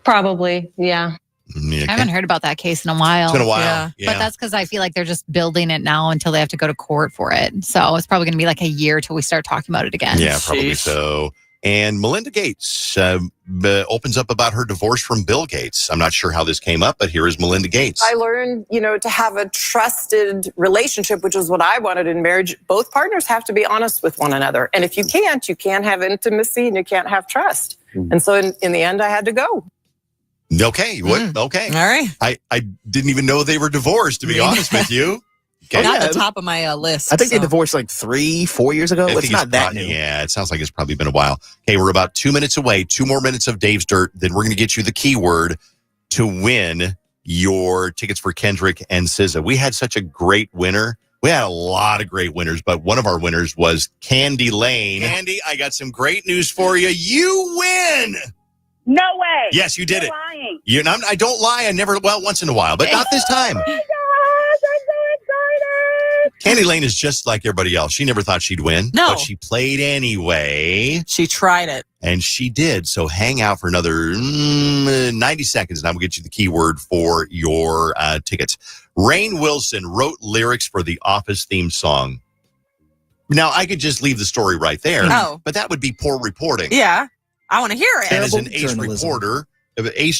Probably, yeah. I haven't heard about that case in a while. It's been a while. Yeah. But that's because I feel like they're just building it now until they have to go to court for it. So it's probably going to be like a year till we start talking about it again. Yeah, probably so. And Melinda Gates opens up about her divorce from Bill Gates. I'm not sure how this came up, but here is Melinda Gates. I learned, to have a trusted relationship, which is what I wanted in marriage. Both partners have to be honest with one another. And if you can't have intimacy and you can't have trust. And so in the end, I had to go. Okay. Okay. All right. I didn't even know they were divorced, to be honest with you. Okay. Not the top of my list. I think they divorced like 3-4 years ago. It's not that new. Yeah, it sounds like it's probably been a while. Okay, we're about 2 minutes away. 2 more minutes of Dave's Dirt. Then we're going to get you the keyword to win your tickets for Kendrick and SZA. We had such a great winner. We had a lot of great winners, but one of our winners was Candy Lane. Candy, I got some great news for you. You win! No way. Yes, you did You're it. lying. I don't lie. I never, once in a while, but not this time. Oh my gosh, I'm so excited. Candy Lane is just like everybody else. She never thought she'd win. No. But she played anyway. She tried it. And she did. So hang out for another 90 seconds, and I will get you the keyword for your tickets. Rainn Wilson wrote lyrics for the Office theme song. Now, I could just leave the story right there, but that would be poor reporting. Yeah. I want to hear it. And as an ace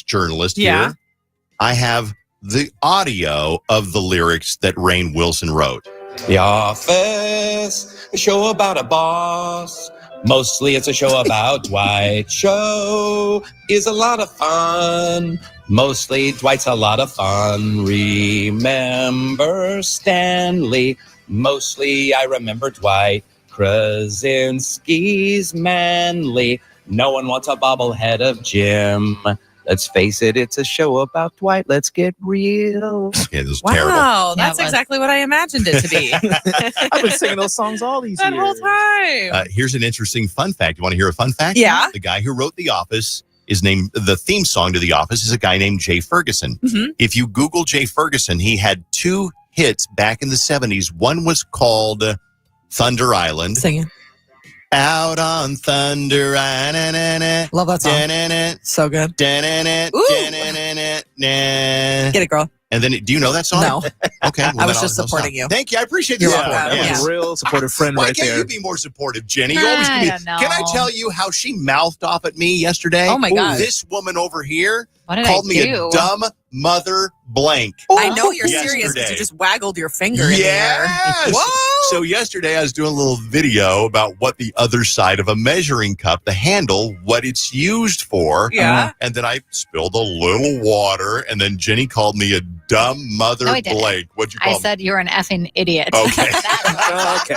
journalist here, I have the audio of the lyrics that Rainn Wilson wrote. The Office, a show about a boss. Mostly it's a show about Dwight. Show is a lot of fun. Mostly Dwight's a lot of fun. Remember Stanley. Mostly I remember Dwight. Krasinski's manly. No one wants a bobblehead of Jim. Let's face it, it's a show about Dwight. Let's get real. Yeah, this is terrible. Wow, Yeah, that's exactly what I imagined it to be. I've been singing those songs all these that years. whole time. Here's an interesting fun fact. You want to hear a fun fact? Yeah. The guy who wrote The Office is named, the theme song to The Office is a guy named Jay Ferguson. Mm-hmm. If you Google Jay Ferguson, he had 2 hits back in the 70s. One was called Thunder Island. Sing it. Out on Thunder Island. Love that song. So good. Get it, girl. And then, do you know that song? No. Okay. Well, I was then just I'll supporting stop. you. Thank you. I appreciate You're your welcome. support. Yeah. Yes. A real supportive friend Why right can't there. you be more supportive, Jenny? You always can I be. don't know. Can I tell you how she mouthed off at me yesterday? Oh, my gosh. This woman over here What did called I me do? a dumb mother blank. I know you're serious because Yesterday. you just waggled your finger in the air. Yes. Whoa. So yesterday I was doing a little video about what the other side of a measuring cup, the handle, what it's used for. Yeah. And then I spilled a little water, and then Jenny called me a dumb mother No, I didn't. blank. What'd you call I me? said you're an effing idiot. Okay. Okay.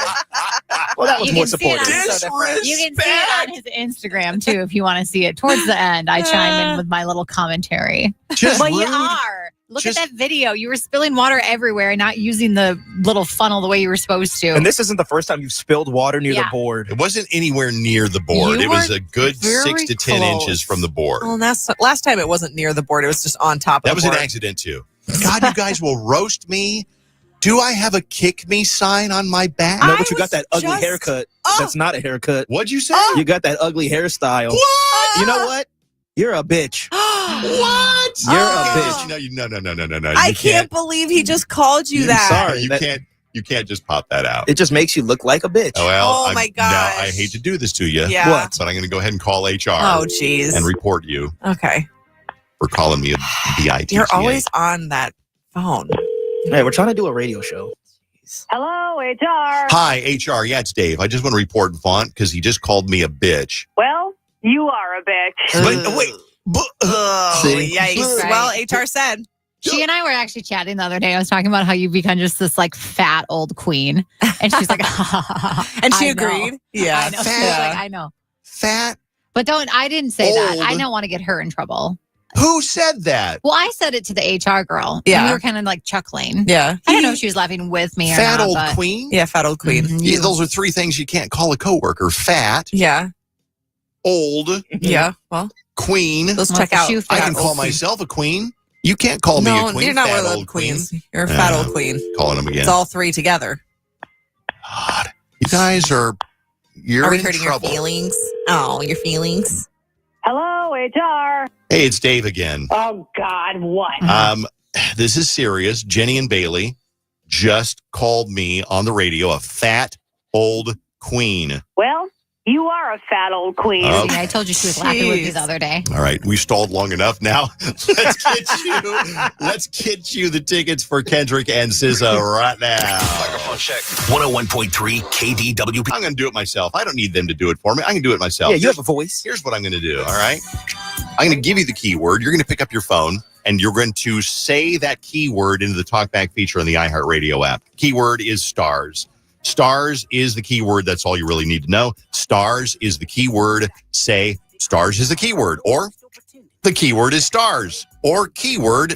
Well, that was You more can see it supportive. on- You can see it on his Instagram too if you want to see it. Towards the end, I chime in with my little commentary. Just But you rude. are. Look at that video. You were spilling water everywhere and not using the little funnel the way you were supposed to. And this isn't the first time you've spilled water near the Yeah. board. It wasn't anywhere near the board. You It was were a good very 6 to 10 close. inches from the board. Well, last time it wasn't near the board. It was just on top That of was the an board. accident too. God, you guys will roast me. Do I have a kick me sign on my back? No, but you got that ugly just- haircut. Oh. That's not a haircut. What'd you say? You got that ugly hairstyle. What? You know what? You're a bitch. What? You're Oh. a bitch. No. You I can't. can't believe he just called you that. Sorry. You that- can't. You can't just pop that out. It just makes you look like a bitch. Well, my now gosh. I hate to do this to you. Yeah. What? But I'm going to go ahead and call HR. Oh, jeez. And report you Okay. for calling me a BITCA. You're always on that phone. Hey, we're trying to do a radio show. Hello, HR. Hi, HR. Yeah, it's Dave. I just want to report Vont because he just called me a bitch. Well, you are a bitch. But wait. See? Yikes. Right. Well, HR said. She and I were actually chatting the other day. I was talking about how you become just this like fat old queen. And she's like, And she I know. agreed. Yeah. I know. She's like, I know. Fat. But I didn't say that. Old. I don't want to get her in trouble. Who said that? Well, I said it to the HR girl. Yeah. And we were kind of like chuckling. Yeah. I don't know if she was laughing with me or Fat not. old but queen? Yeah, fat old queen. Yeah, those are three things you can't call a coworker. Fat, Yeah. old, Yeah. Well, queen. those Well, check out. shoe I fat can old call queen. myself a queen. You can't call me No, a queen. you're not Fat one of the old queens. You're a fat old queen. Calling him again. It's all three together. God, you guys you're Are we in hurting trouble. your feelings? Oh, your feelings. Hello, HR. Hey, it's Dave again. Oh, God, what? This is serious. Jenny and Bailey just called me on the radio a fat old queen. Well, you are a fat old queen. Oh. I told you she was laughing with me the other day. All right, we stalled long enough. Now let's get you the tickets for Kendrick and SZA right now. Microphone check. 101.3 KDWB. I'm going to do it myself. I don't need them to do it for me. I can do it myself. Yeah, you have a voice. Here's what I'm going to do. All right, I'm going to give you the keyword. You're going to pick up your phone and you're going to say that keyword into the talkback feature on the iHeartRadio app. Keyword is stars. Stars is the keyword. That's all you really need to know. Stars is the keyword. Say stars is the keyword, or the keyword is stars, or keyword ...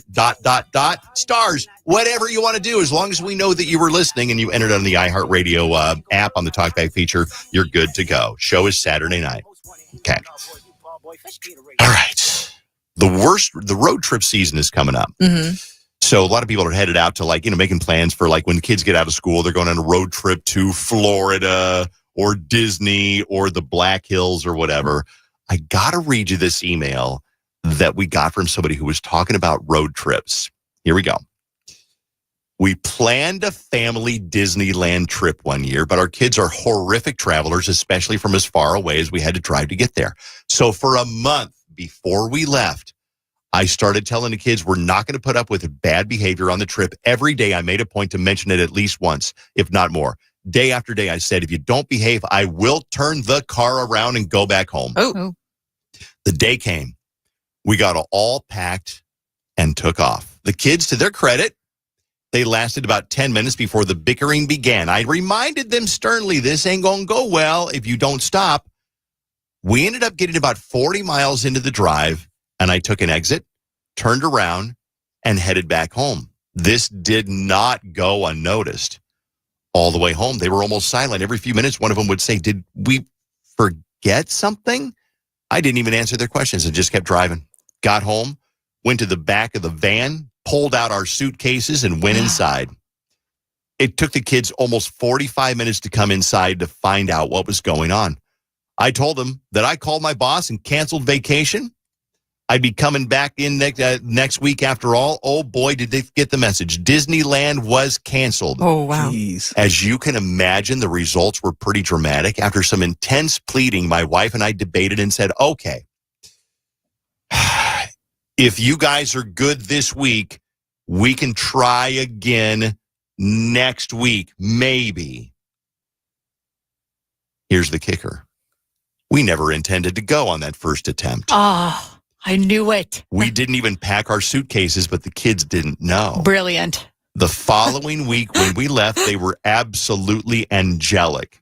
stars. Whatever you want to do, as long as we know that you were listening and you entered on the iHeartRadio app on the talkback feature, you're good to go. Show is Saturday night. Okay. All right. The road trip season is coming up. Mm-hmm. So a lot of people are headed out to making plans for when the kids get out of school, they're going on a road trip to Florida or Disney or the Black Hills or whatever. I got to read you this email that we got from somebody who was talking about road trips. Here we go. We planned a family Disneyland trip one year, but our kids are horrific travelers, especially from as far away as we had to drive to get there. So for a month before we left, I started telling the kids we're not going to put up with bad behavior on the trip. Every day I made a point to mention it at least once, if not more. Day after day, I said, if you don't behave, I will turn the car around and go back home. Oh. The day came. We got all packed and took off. The kids, to their credit, they lasted about 10 minutes before the bickering began. I reminded them sternly, this ain't going to go well if you don't stop. We ended up getting about 40 miles into the drive, and I took an exit, turned around, and headed back home. This did not go unnoticed. All the way home, they were almost silent. Every few minutes, one of them would say, did we forget something? I didn't even answer their questions. I just kept driving. Got home, went to the back of the van, pulled out our suitcases, and went inside. It took the kids almost 45 minutes to come inside to find out what was going on. I told them that I called my boss and canceled vacation. I'd be coming back in next week after all. Oh, boy, did they get the message. Disneyland was canceled. Oh, wow. Jeez. As you can imagine, the results were pretty dramatic. After some intense pleading, my wife and I debated and said, okay, if you guys are good this week, we can try again next week, maybe. Here's the kicker. We never intended to go on that first attempt. Oh, I knew it. We didn't even pack our suitcases, but the kids didn't know. Brilliant. The following week when we left, they were absolutely angelic.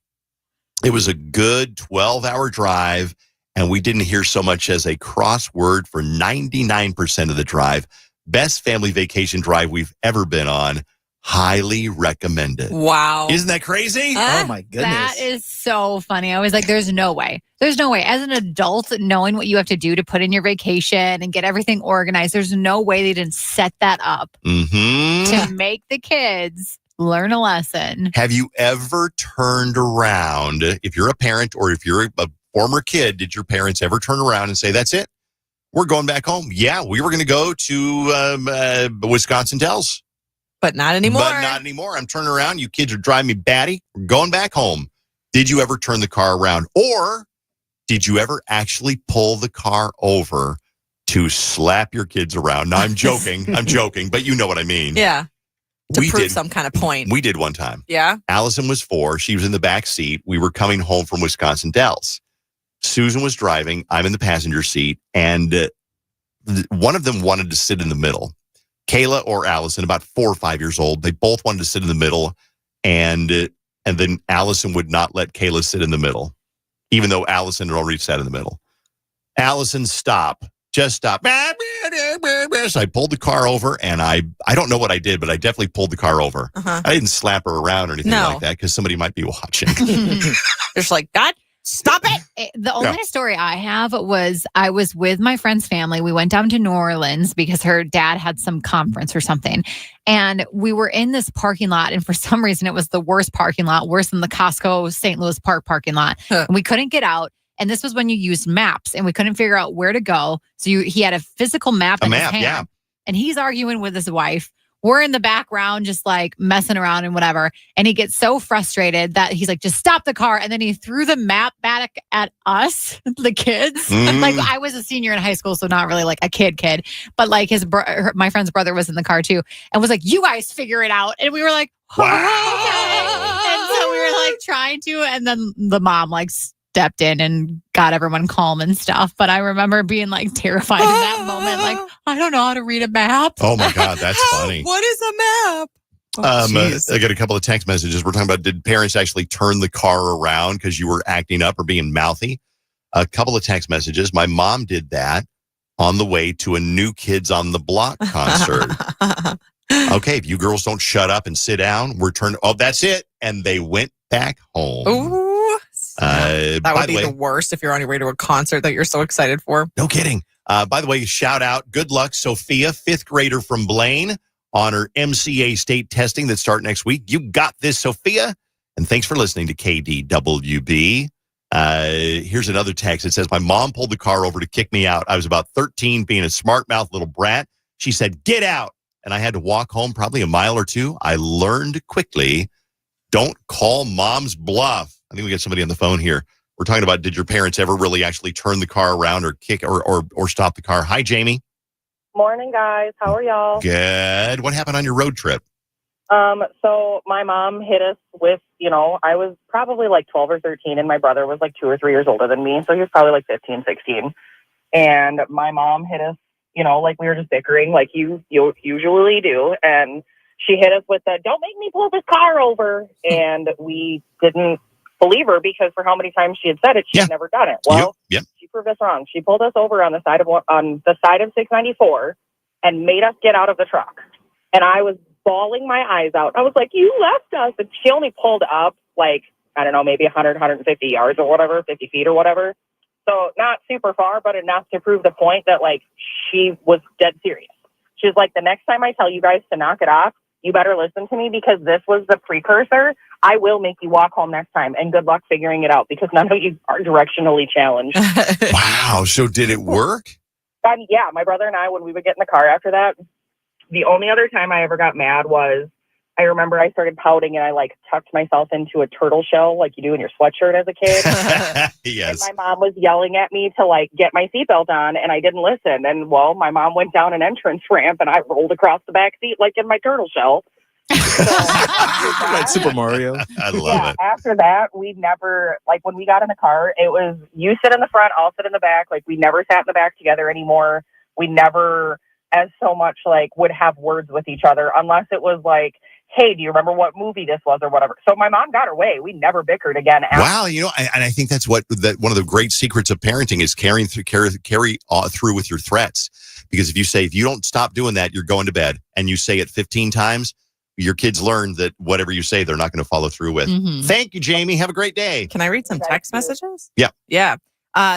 It was a good 12-hour drive, and we didn't hear so much as a crossword for 99% of the drive. Best family vacation drive we've ever been on. Highly recommended. Wow. Isn't that crazy? Oh, my goodness. That is so funny. I was like, there's no way. There's no way. As an adult, knowing what you have to do to put in your vacation and get everything organized, there's no way they didn't set that up to make the kids learn a lesson. Have you ever turned around, if you're a parent or if you're a former kid, did your parents ever turn around and say, that's it? We're going back home. Yeah, we were going to go to Wisconsin Dells. But not anymore. I'm turning around. You kids are driving me batty. We're going back home. Did you ever turn the car around? Or did you ever actually pull the car over to slap your kids around? Now, I'm joking. But you know what I mean. Yeah. To prove some kind of point. We did one time. Yeah. Allison was 4. She was in the back seat. We were coming home from Wisconsin Dells. Susan was driving. I'm in the passenger seat. And one of them wanted to sit in the middle. Kayla or Allison, about 4 or 5 years old. They both wanted to sit in the middle. And then Allison would not let Kayla sit in the middle, even though Allison had already sat in the middle. Allison, stop. Just stop. So I pulled the car over, and I don't know what I did, but I definitely pulled the car over. I didn't slap her around or anything like that because somebody might be watching. Just like, God, stop it. The only story I have was I was with my friend's family. We went down to New Orleans because her dad had some conference or something. And we were in this parking lot. And for some reason, it was the worst parking lot, worse than the Costco St. Louis Park parking lot. And we couldn't get out. And this was when you used maps and we couldn't figure out where to go. So he had a physical map in his hand. And he's arguing with his wife. We're in the background just like messing around and whatever. And he gets so frustrated that he's like, just stop the car. And then he threw the map back at us, the kids. Like I was a senior in high school, so not really like a kid. But like my friend's brother was in the car too and was like, you guys figure it out. And we were like, okay. And so we were like trying to. And then the mom like stepped in and got everyone calm and stuff. But I remember being like terrified in that moment. Like, I don't know how to read a map. Oh my God, that's funny. What is a map? I got a couple of text messages. We're talking about, did parents actually turn the car around because you were acting up or being mouthy? A couple of text messages. My mom did that on the way to a New Kids on the Block concert. Okay, if you girls don't shut up and sit down, we're turning. Oh, that's it. And they went back home. Ooh. That would be the worst if you're on your way to a concert that you're so excited for. No kidding. By the way, shout out, good luck, Sophia, 5th grader from Blaine, on her MCA state testing that start next week. You got this, Sophia. And thanks for listening to KDWB. Here's another text. It says, my mom pulled the car over to kick me out. I was about 13, being a smart mouth little brat. She said, get out. And I had to walk home probably a mile or two. I learned quickly, don't call mom's bluff. I think we got somebody on the phone here. We're talking about, did your parents ever really actually turn the car around or kick or stop the car? Hi, Jamie. Morning, guys. How are y'all? Good. What happened on your road trip? So my mom hit us with, I was probably like 12 or 13 and my brother was like 2 or 3 years older than me. So he was probably like 15, 16. And my mom hit us, like we were just bickering like you usually do. And she hit us with the, don't make me pull this car over. And we didn't believe her because for how many times she had said it, she'd never done it. Well, she proved us wrong. She pulled us over on the side of 694 and made us get out of the truck. And I was bawling my eyes out. I was like, you left us. And she only pulled up like, I don't know, maybe 100, 150 yards or whatever, 50 feet or whatever. So not super far, but enough to prove the point that like she was dead serious. She was like, the next time I tell you guys to knock it off, you better listen to me because this was the precursor. I will make you walk home next time. And good luck figuring it out because none of you are directionally challenged. Wow. So did it work? Yeah. My brother and I, when we would get in the car after that, the only other time I ever got mad was I remember I started pouting and I like tucked myself into a turtle shell like you do in your sweatshirt as a kid. Yes. And my mom was yelling at me to like get my seatbelt on and I didn't listen. And well, my mom went down an entrance ramp and I rolled across the back seat like in my turtle shell. So like Super Mario. I love it. After that, we never, like when we got in the car, it was you sit in the front, I'll sit in the back. Like we never sat in the back together anymore. We never as so much like would have words with each other unless it was like, hey, do you remember what movie this was or whatever? So my mom got her way. We never bickered again. Wow, and I think that's one of the great secrets of parenting is carry through with your threats. Because if you don't stop doing that, you're going to bed, and you say it 15 times, your kids learn that whatever you say, they're not going to follow through with. Mm-hmm. Thank you, Jamie. Have a great day. Can I read some text messages? Yeah. Yeah.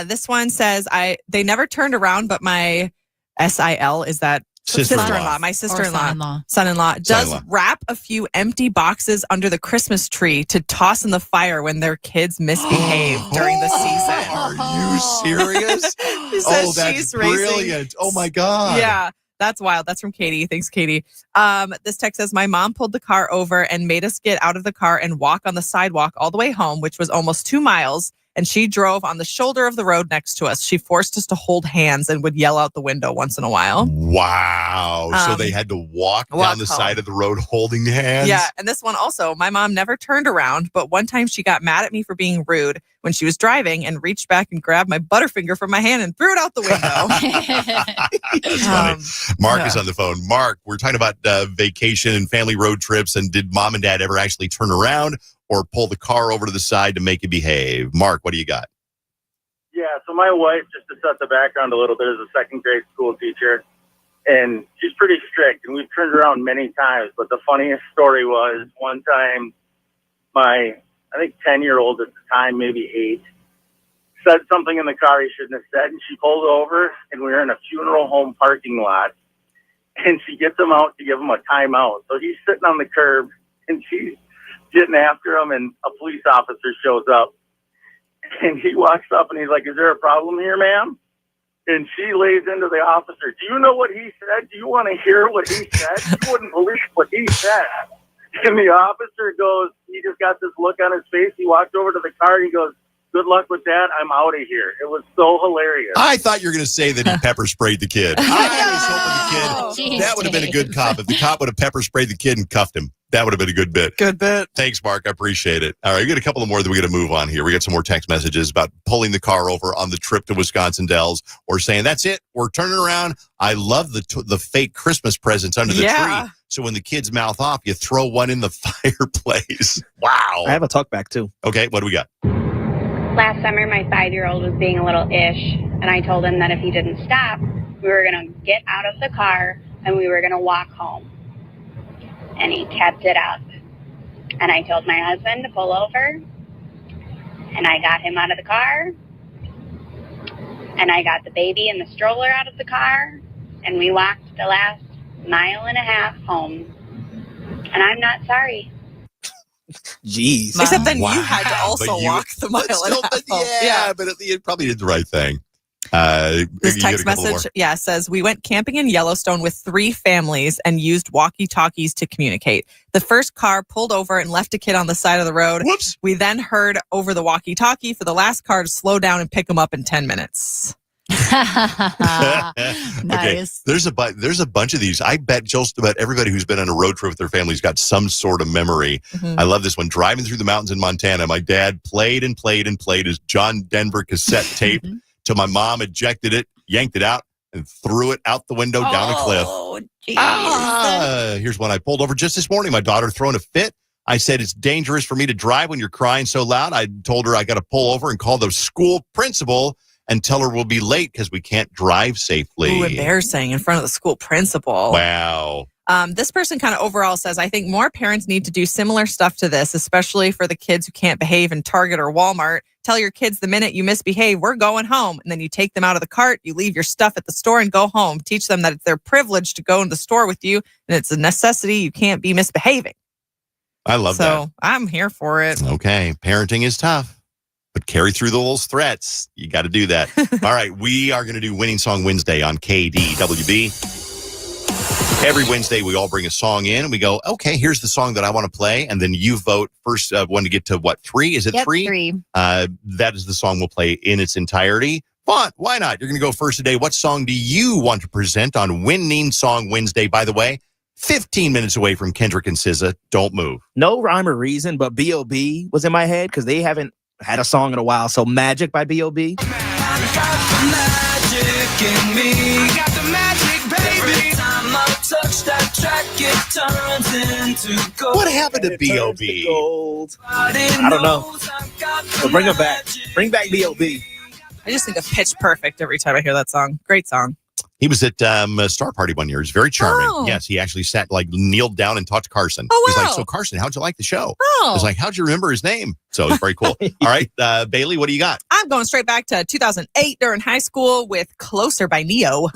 This one says, they never turned around, but my SIL is that sister-in-law, my sister-in-law, son-in-law, does wrap a few empty boxes under the Christmas tree to toss in the fire when their kids misbehave during the season. Are you serious? She says that's she's brilliant. Racing. Oh my God. Yeah. That's wild. That's from Katie. Thanks, Katie. This text says, my mom pulled the car over and made us get out of the car and walk on the sidewalk all the way home, which was almost 2 miles. And she drove on the shoulder of the road next to us. She forced us to hold hands and would yell out the window once in a while. Wow. So they had to walk down the side of the road holding hands? Yeah. And this one also, my mom never turned around, but one time she got mad at me for being rude when she was driving and reached back and grabbed my Butterfinger from my hand and threw it out the window. That's funny. Mark is on the phone. Mark, we're talking about vacation and family road trips. And did mom and dad ever actually turn around or pull the car over to the side to make it behave? Mark, what do you got? Yeah, so my wife, just to set the background a little bit, is a second grade school teacher, and she's pretty strict, and we've turned around many times. But the funniest story was one time my, I think, 10-year-old at the time, maybe 8, said something in the car he shouldn't have said, and she pulled over, and we were in a funeral home parking lot, and she gets him out to give him a timeout. So he's sitting on the curb, and she's getting after him, and a police officer shows up, and he walks up and he's like, is there a problem here, ma'am? And she lays into the officer, do you know what he said? Do you want to hear what he said? You wouldn't believe what he said. And the officer goes, he just got this look on his face. He walked over to the car and he goes, good luck with that. I'm out of here. It was so hilarious. I thought you were going to say that he pepper sprayed the kid. I was hoping the kid, that would have been a good cop. If the cop would have pepper sprayed the kid and cuffed him, that would have been a good bit. Good bit. Thanks, Mark. I appreciate it. All right, we got a couple of more that we got to move on here. We got some more text messages about pulling the car over on the trip to Wisconsin Dells, or saying, that's it, we're turning around. I love the fake Christmas presents under the tree. So when the kids mouth off, you throw one in the fireplace. Wow. I have a talk back, too. Okay, what do we got? Last summer, my 5-year-old was being a little ish, and I told him that if he didn't stop, we were going to get out of the car and we were going to walk home. And he kept it up. And I told my husband to pull over, and I got him out of the car, and I got the baby and the stroller out of the car, and we walked the last 1.5 miles home. And I'm not sorry. Jeez. Except then you had to also walk the 1.5 miles home. Yeah, but you probably did the right thing. This text message, says, we went camping in Yellowstone with 3 families and used walkie-talkies to communicate. The first car pulled over and left a kid on the side of the road. Whoops. We then heard over the walkie-talkie for the last car to slow down and pick him up in 10 minutes. Nice. Okay. There's a bunch of these. I bet just about everybody who's been on a road trip with their family's got some sort of memory. Mm-hmm. I love this one. Driving through the mountains in Montana, my dad played his John Denver cassette tape till my mom ejected it, yanked it out, and threw it out the window down a cliff. Here's one I pulled over just this morning. My daughter throwing a fit. I said, it's dangerous for me to drive when you're crying so loud. I told her I got to pull over and call the school principal and tell her we'll be late because we can't drive safely. Ooh, embarrassing in front of the school principal. Wow. This person kind of overall says, I think more parents need to do similar stuff to this, especially for the kids who can't behave in Target or Walmart. Tell your kids the minute you misbehave, we're going home. And then you take them out of the cart, you leave your stuff at the store and go home. Teach them that it's their privilege to go in the store with you, and it's a necessity. You can't be misbehaving. I love that. So I'm here for it. Okay. Parenting is tough, but carry through those threats. You got to do that. All right. We are going to do Winning Song Wednesday on KDWB. Every Wednesday, we all bring a song in and we go, okay, here's the song that I want to play. And then you vote first one to get to what, 3? Is it 3? 3. That is the song we'll play in its entirety. Vont, why not? You're going to go first today. What song do you want to present on Winning Song Wednesday? By the way, 15 minutes away from Kendrick and SZA. Don't move. No rhyme or reason, but B.O.B. was in my head because they haven't had a song in a while. So Magic by B.O.B. I got the magic in me. I got the magic, baby. Every time I touch that track, it turns into gold. What happened to B.O.B.? I don't know. So bring it back. Bring back B.O.B. I just think of Pitch Perfect every time I hear that song. Great song. He was at a Star Party one year. He's very charming. Oh. Yes, he actually kneeled down and talked to Carson. Oh, wow. He's like, so Carson, how'd you like the show? Oh. I was like, how'd you remember his name? So it's very cool. All right, Bailey, what do you got? I'm going straight back to 2008 during high school with Closer by Neo.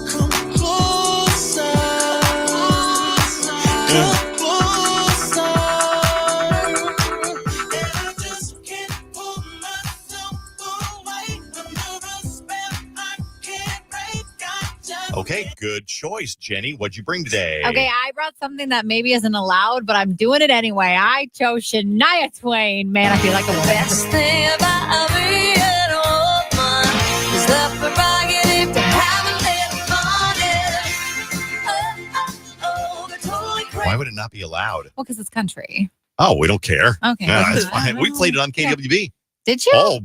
Okay, good choice, Jenny. What'd you bring today? Okay, I brought something that maybe isn't allowed, but I'm doing it anyway. I chose Shania Twain. Man, I feel like a woman. Best thing about being a woman is the prerogative to have a little fun. Why would it not be allowed? Well, because it's country. Oh, we don't care. Okay. Yeah, that's fine. We played it on KDWB. Did you? All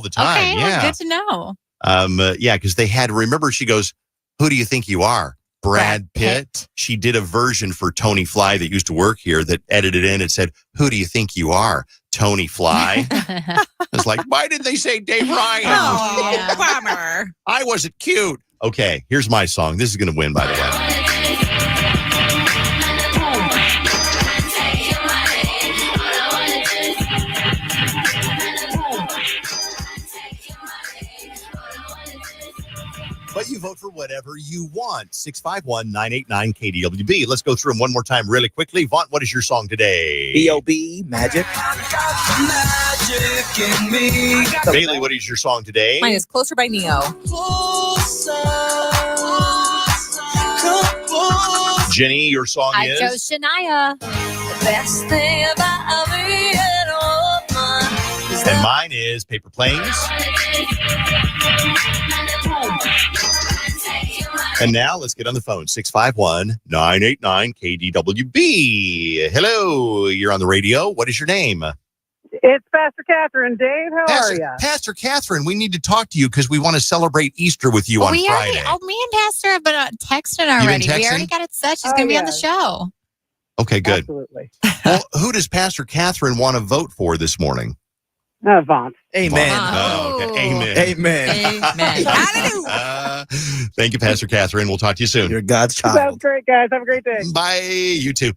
the time. Okay, well, yeah. good to know. Yeah, because they had, remember, she goes, who do you think you are? Brad Pitt. She did a version for Tony Fly that used to work here that edited in and said, who do you think you are? Tony Fly. It's like, why did they say Dave Ryan? Oh, bummer. I wasn't cute. Okay, here's my song. This is going to win, by the way. But you vote for whatever you want. 651-989-KDWB. Let's go through them one more time really quickly. Vont, what is your song today? B.O.B. Magic. Magic in me. Bailey, what is your song today? Mine is Closer by Neo. Jenny, your song I is? chose Shania. Best thing about being a woman is And mine is Paper Planes. And now let's get on the phone. 651-989-KDWB. Hello, you're on the radio. What is your name? It's Pastor Catherine. Dave, how are you? Pastor Catherine, we need to talk to you because we want to celebrate Easter with you on Friday. Me and Pastor have been texting already. We texting? already got it set. She's going to be on the show. Okay, good. Absolutely. Well, who does Pastor Catherine want to vote for this morning? Vont. Amen. Oh, okay. Amen. Amen. Hallelujah. Thank you, Pastor Catherine. We'll talk to you soon. You're God's Sounds child. great, guys. Have a great day. Bye. You too.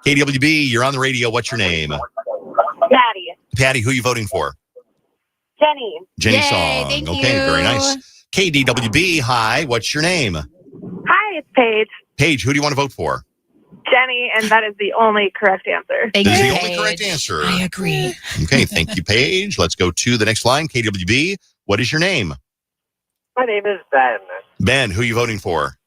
KDWB, you're on the radio. What's your name? Patty. Patty, who are you voting for? Jenny. Jenny Yay, song. thank Okay, you. very nice. KDWB, hi. What's your name? Hi, it's Paige. Paige, who do you want to vote for? Jenny, and that is the only correct answer. Thank That is you, the only Paige. correct answer. I agree. Okay, thank you, Paige. Let's go to the next line. KDWB, what is your name? My name is Ben. Ben, who are you voting for?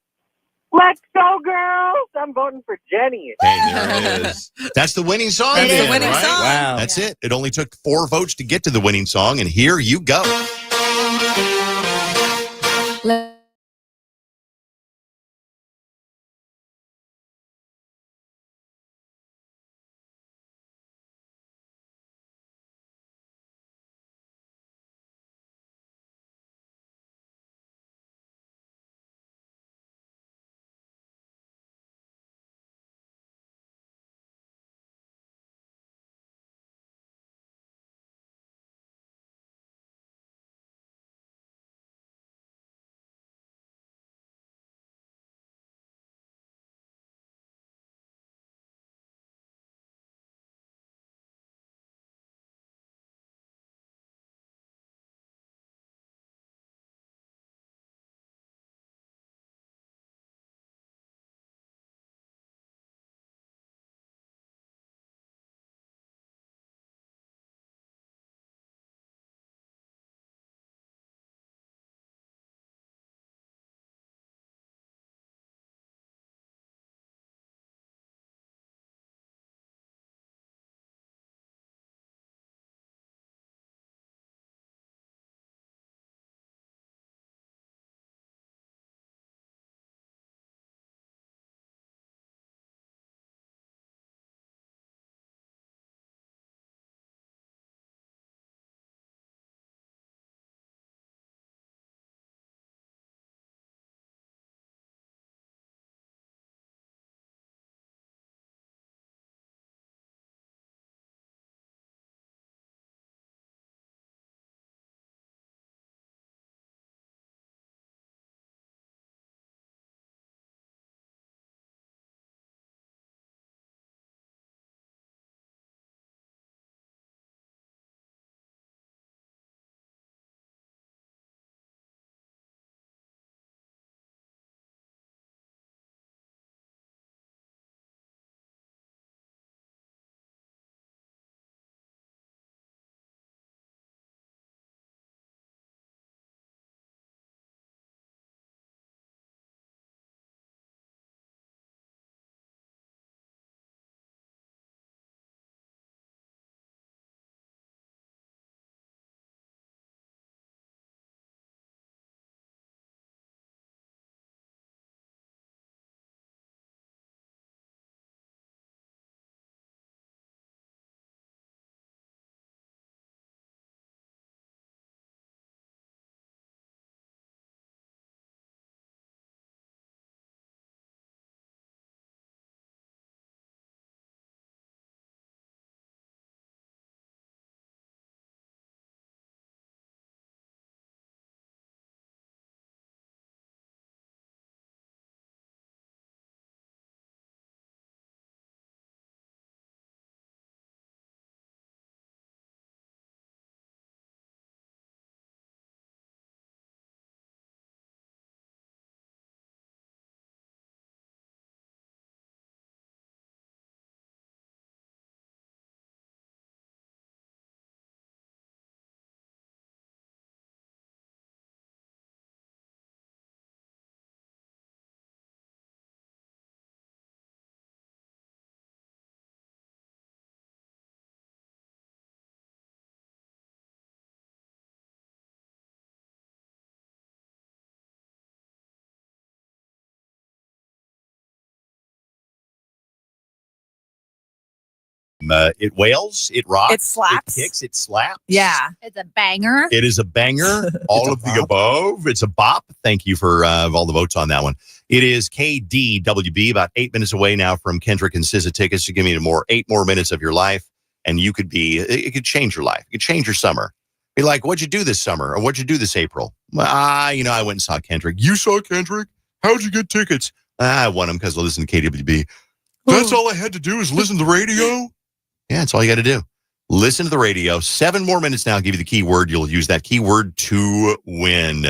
Let's go, girls. I'm voting for Jenny. Hey, there it is. That's the winning song. It is then, the winning right? song. Wow. That's it. It only took 4 votes to get to the winning song, and here you go. It wails, it rocks, It slaps. it kicks, it slaps. Yeah. It's a banger. It is a banger. All of the above. It's a bop. Thank you for all the votes on that one. It is KDWB, about 8 minutes away now from Kendrick and SZA tickets. To give me 8 more minutes of your life, and it could change your life. It could change your summer. Be like, what'd you do this summer? Or what'd you do this April? I went and saw Kendrick. You saw Kendrick? How'd you get tickets? I won them because I listened to KDWB. That's all I had to do is listen to the radio? Yeah, that's all you got to do. Listen to the radio. 7 more minutes now. I'll give you the keyword. You'll use that keyword to win.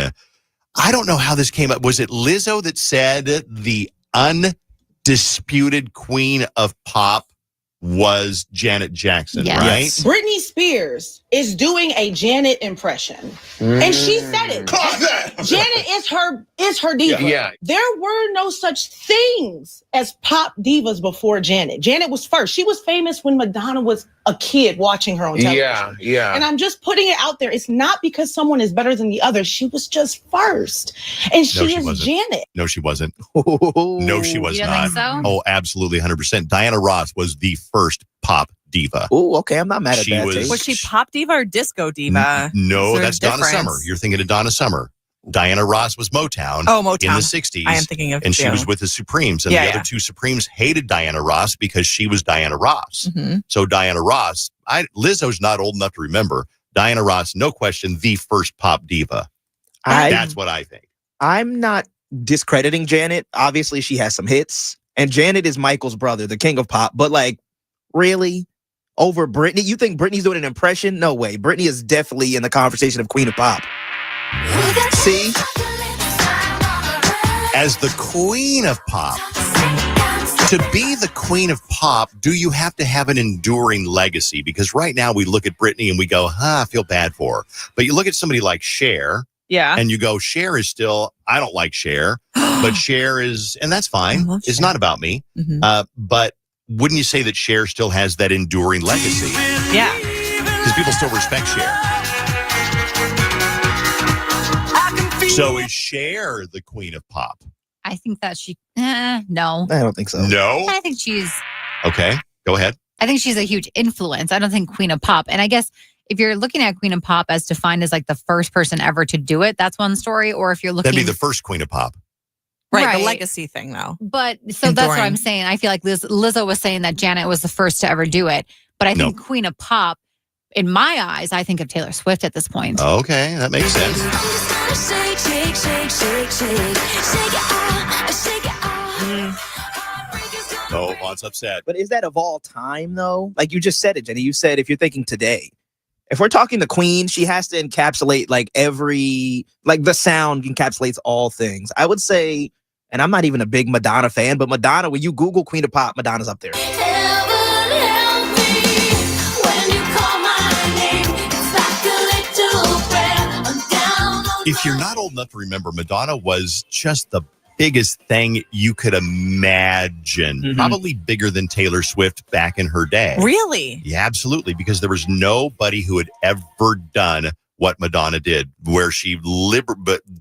I don't know how this came up. Was it Lizzo that said the undisputed queen of pop was Janet Jackson, right? Britney Spears is doing a Janet impression. And she said it. Janet is her diva. Yeah. There were no such things as pop divas before Janet. Janet was first. She was famous when Madonna was a kid watching her on television. Yeah. And I'm just putting it out there. It's not because someone is better than the other. She was just first. And she is wasn't. Janet. No, she wasn't. No, she was You don't not. think so? Oh, absolutely, 100%. Diana Ross was the first pop diva. Oh, okay. I'm not mad at She that. was- Tate. Was she pop diva or disco diva? No, Is there a that's Donna difference? Summer. You're thinking of Donna Summer. Diana Ross was Motown. Oh, Motown. In the 60s. I am thinking of And she yeah. was with the Supremes. And Yeah, the yeah. other two Supremes hated Diana Ross because she was Diana Ross. Mhm. So Diana Ross, Lizzo's not old enough to remember. Diana Ross, no question, the first pop diva. That's what I think. I'm not discrediting Janet. Obviously, she has some hits. And Janet is Michael's brother, the king of pop. But like, really? Over Britney? You think Britney's doing an impression? No way. Britney is definitely in the conversation of queen of pop. See? As the queen of pop, to be the queen of pop, do you have to have an enduring legacy? Because right now we look at Britney and we go, I feel bad for her. But you look at somebody like Cher, Yeah. and you go, Cher is still, I don't like Cher, but Cher is, and that's fine. It's not about me. But wouldn't you say that Cher still has that enduring legacy? Yeah. Because people still respect Cher. So is Cher the queen of pop? I think that no. I don't think so. No? I think she's Okay, go ahead. I think she's a huge influence. I don't think Queen of Pop. And I guess if you're looking at Queen of Pop as defined as like the first person ever to do it, that's one story. Or if you're looking That'd be the first queen of pop. Right. The legacy thing, though. But so that's what Enduring. I'm saying. I feel like Lizzo was saying that Janet was the first to ever do it. But I think Queen of Pop, in my eyes, I think of Taylor Swift at this point. Okay, that makes sense. Shake, shake, shake, shake, shake. Shake it out, shake it out. Oh, Vont's upset. But is that of all time, though? Like you just said it, Jenny. You said if you're thinking today. If we're talking the queen, she has to encapsulate like the sound encapsulates all things. I would say, and I'm not even a big Madonna fan, but Madonna, when you Google Queen of Pop, Madonna's up there. If you're not old enough to remember, Madonna was just the biggest thing you could imagine. Probably bigger than Taylor Swift back in her day. Really? Yeah, absolutely. Because there was nobody who had ever done what Madonna did, where she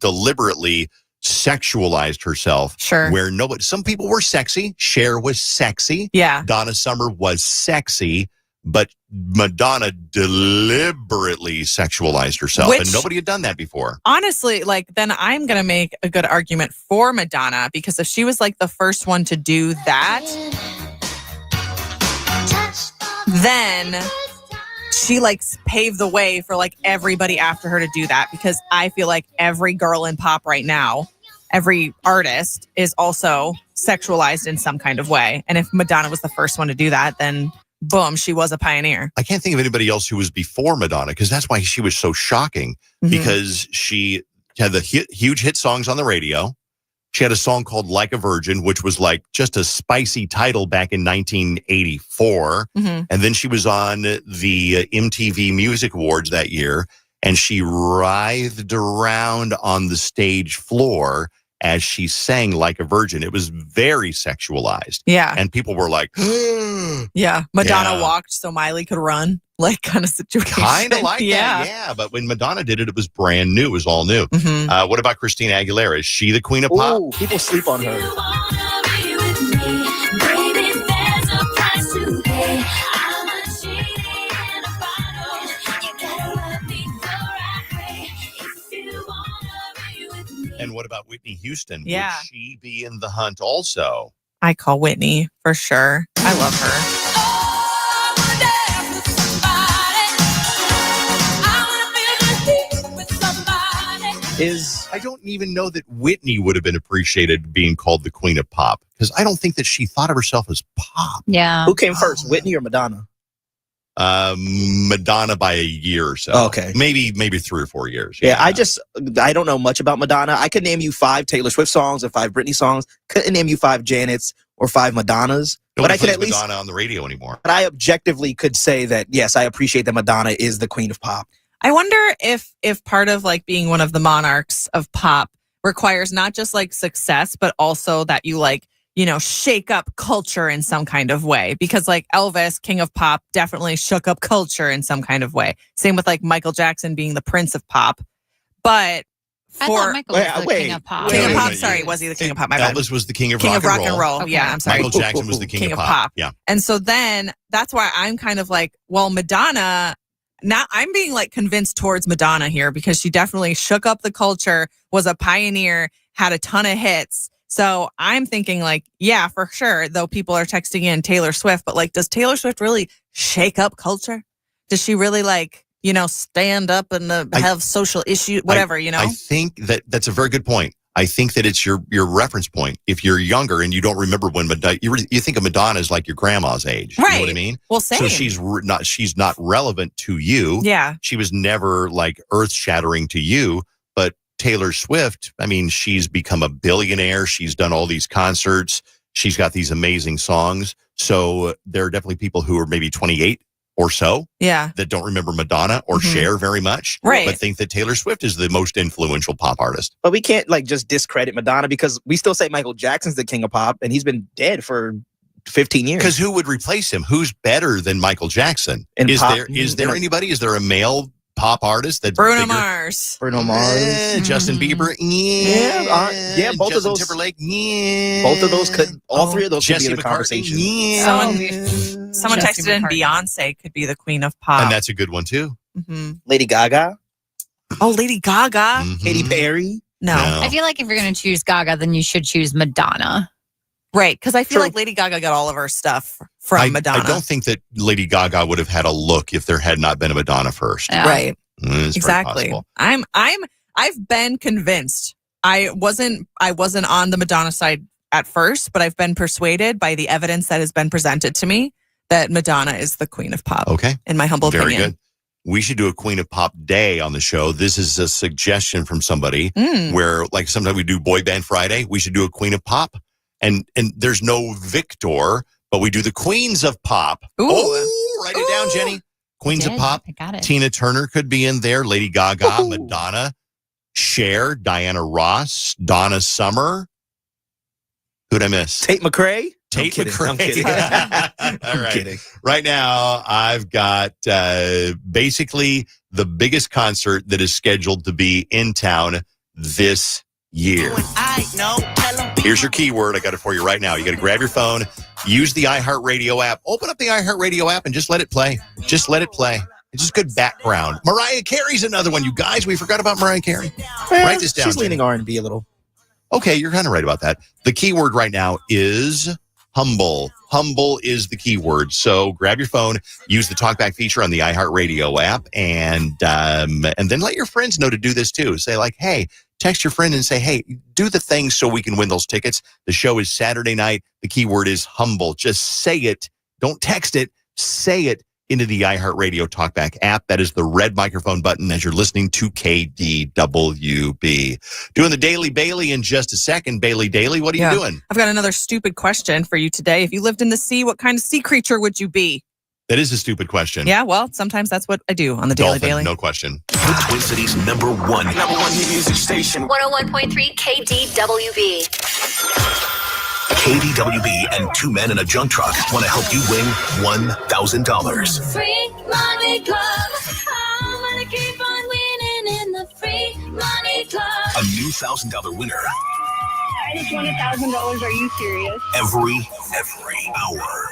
deliberately sexualized herself. Sure. Where some people were sexy. Cher was sexy. Yeah. Donna Summer was sexy. But Madonna deliberately sexualized herself. Which- and nobody had done that before. Honestly, like, then I'm going to make a good argument for Madonna, because if she was like the first one to do that, then she like paved the way for like everybody after her to do that, because I feel like every girl in pop right now, every artist is also sexualized in some kind of way. And if Madonna was the first one to do that, then boom, she was a pioneer. I can't think of anybody else who was before Madonna, because that's why she was so shocking, because she had the huge hit songs on the radio. She had a song called Like a Virgin, which was like just a spicy title back in 1984. And then she was on the MTV Music Awards that year, and she writhed around on the stage floor as she sang Like a Virgin. It was very sexualized. Yeah. And people were like, Yeah. Madonna Yeah. walked so Miley could run, like kind of situation. kind of like that. Yeah. But when Madonna did it, it was brand new. It was all new. What about Christina Aguilera? Is she the queen of pop? Ooh, people sleep on her. what about Whitney Houston? Yeah. Would she be in the hunt also? I call Whitney for sure. I love her. I don't even know that Whitney would have been appreciated being called the queen of pop, because I don't think that she thought of herself as pop. Yeah. Who came first, Whitney or Madonna? Madonna by a year or so. Okay. Maybe 3 or 4 years. Yeah, I don't know much about Madonna. I could name you 5 Taylor Swift songs and 5 Britney songs. Couldn't name you 5 Janets or 5 Madonnas. Nobody but I could plays at least Madonna on the radio anymore. But I objectively could say that yes, I appreciate that Madonna is the queen of pop. I wonder if part of like being one of the monarchs of pop requires not just like success, but also that you like, shake up culture in some kind of way. Because like Elvis, king of pop, definitely shook up culture in some kind of way. Same with like Michael Jackson being the prince of pop. But I thought Michael was the king of pop. King of pop, sorry, was he the king of pop? My bad. Elvis was the king of King rock of rock and roll. Okay. Yeah, I'm sorry. Michael Jackson was the king of pop. Yeah. And so then that's why I'm kind of like, well, Madonna, now I'm being like convinced towards Madonna here because she definitely shook up the culture, was a pioneer, had a ton of hits. So I'm thinking like, yeah, for sure, though people are texting in Taylor Swift, but like, does Taylor Swift really shake up culture? Does she really like, stand up and have social issues, whatever, I think that's a very good point. I think that it's your reference point. If you're younger and you don't remember when Madonna, you think of Madonna as like your grandma's age. Right. You know what I mean? Well, same. So she's not relevant to you. Yeah. She was never like earth shattering to you. But Taylor Swift, I mean, she's become a billionaire. She's done all these concerts. She's got these amazing songs. So there are definitely people who are maybe 28 or so that don't remember Madonna or Cher very much, but think that Taylor Swift is the most influential pop artist. But we can't like just discredit Madonna because we still say Michael Jackson's the king of pop and he's been dead for 15 years. Because who would replace him? Who's better than Michael Jackson? Is there anybody? Is there a male pop artist that's Bruno Mars? Bruno Mars. Justin Bieber? Yeah, both Justin of those. Timberlake? Both of those could, all 3 of those could be in the McCartney? conversation. Someone texted in Beyonce could be the queen of pop. And that's a good one too. Lady Gaga. Oh, Lady Gaga. Katy Perry. No. I feel like if you're going to choose Gaga, then you should choose Madonna. Right, because I feel like Lady Gaga got all of her stuff from Madonna. I don't think that Lady Gaga would have had a look if there had not been a Madonna first. Yeah. Right. It's Exactly. I've been convinced. I wasn't on the Madonna side at first, but I've been persuaded by the evidence that has been presented to me that Madonna is the queen of pop. Okay. In my humble Very opinion. good. We should do a Queen of Pop Day on the show. This is a suggestion from somebody where, like, sometimes we do Boy Band Friday. We should do a Queen of Pop. And there's no victor, but we do the Queens of Pop. Ooh. Oh, write it down, Jenny. Queens of Pop. I got it. Tina Turner could be in there. Lady Gaga, Madonna, Cher, Diana Ross, Donna Summer. Who'd I miss? Tate McRae. Tate McRae. I'm kidding. All right. Right now, I've got basically the biggest concert that is scheduled to be in town this year. Here's your keyword. I got it for you right now. You got to grab your phone, use the iHeartRadio app, open up the iHeartRadio app, and just let it play. Just let it play. It's just good background. Mariah Carey's another one, you guys. We forgot about Mariah Carey. Write this down. She's leaning R&B a little. Okay, you're kind of right about that. The keyword right now is humble. Humble is the keyword. So grab your phone, use the talkback feature on the iHeartRadio app, and then let your friends know to do this too. Say like, hey, text your friend and say, hey, do the thing so we can win those tickets. The show is Saturday night. The keyword is humble. Just say it. Don't text it. Say it into the iHeartRadio TalkBack app. That is the red microphone button as you're listening to KDWB. Doing the Daily Bailey in just a second. Bailey Daily, what are you doing? I've got another stupid question for you today. If you lived in the sea, what kind of sea creature would you be? That is a stupid question. Yeah, well, sometimes that's what I do on the Daily Dolphin, Bailey. no question. The Twin Cities number one hit music station. 101.3 KDWB. KDWB and two men in a junk truck want to help you win $1,000. Free Money Club. I'm gonna keep on winning in the Free Money Club. A new $1,000 winner I just won $1,000. Are you serious? every hour.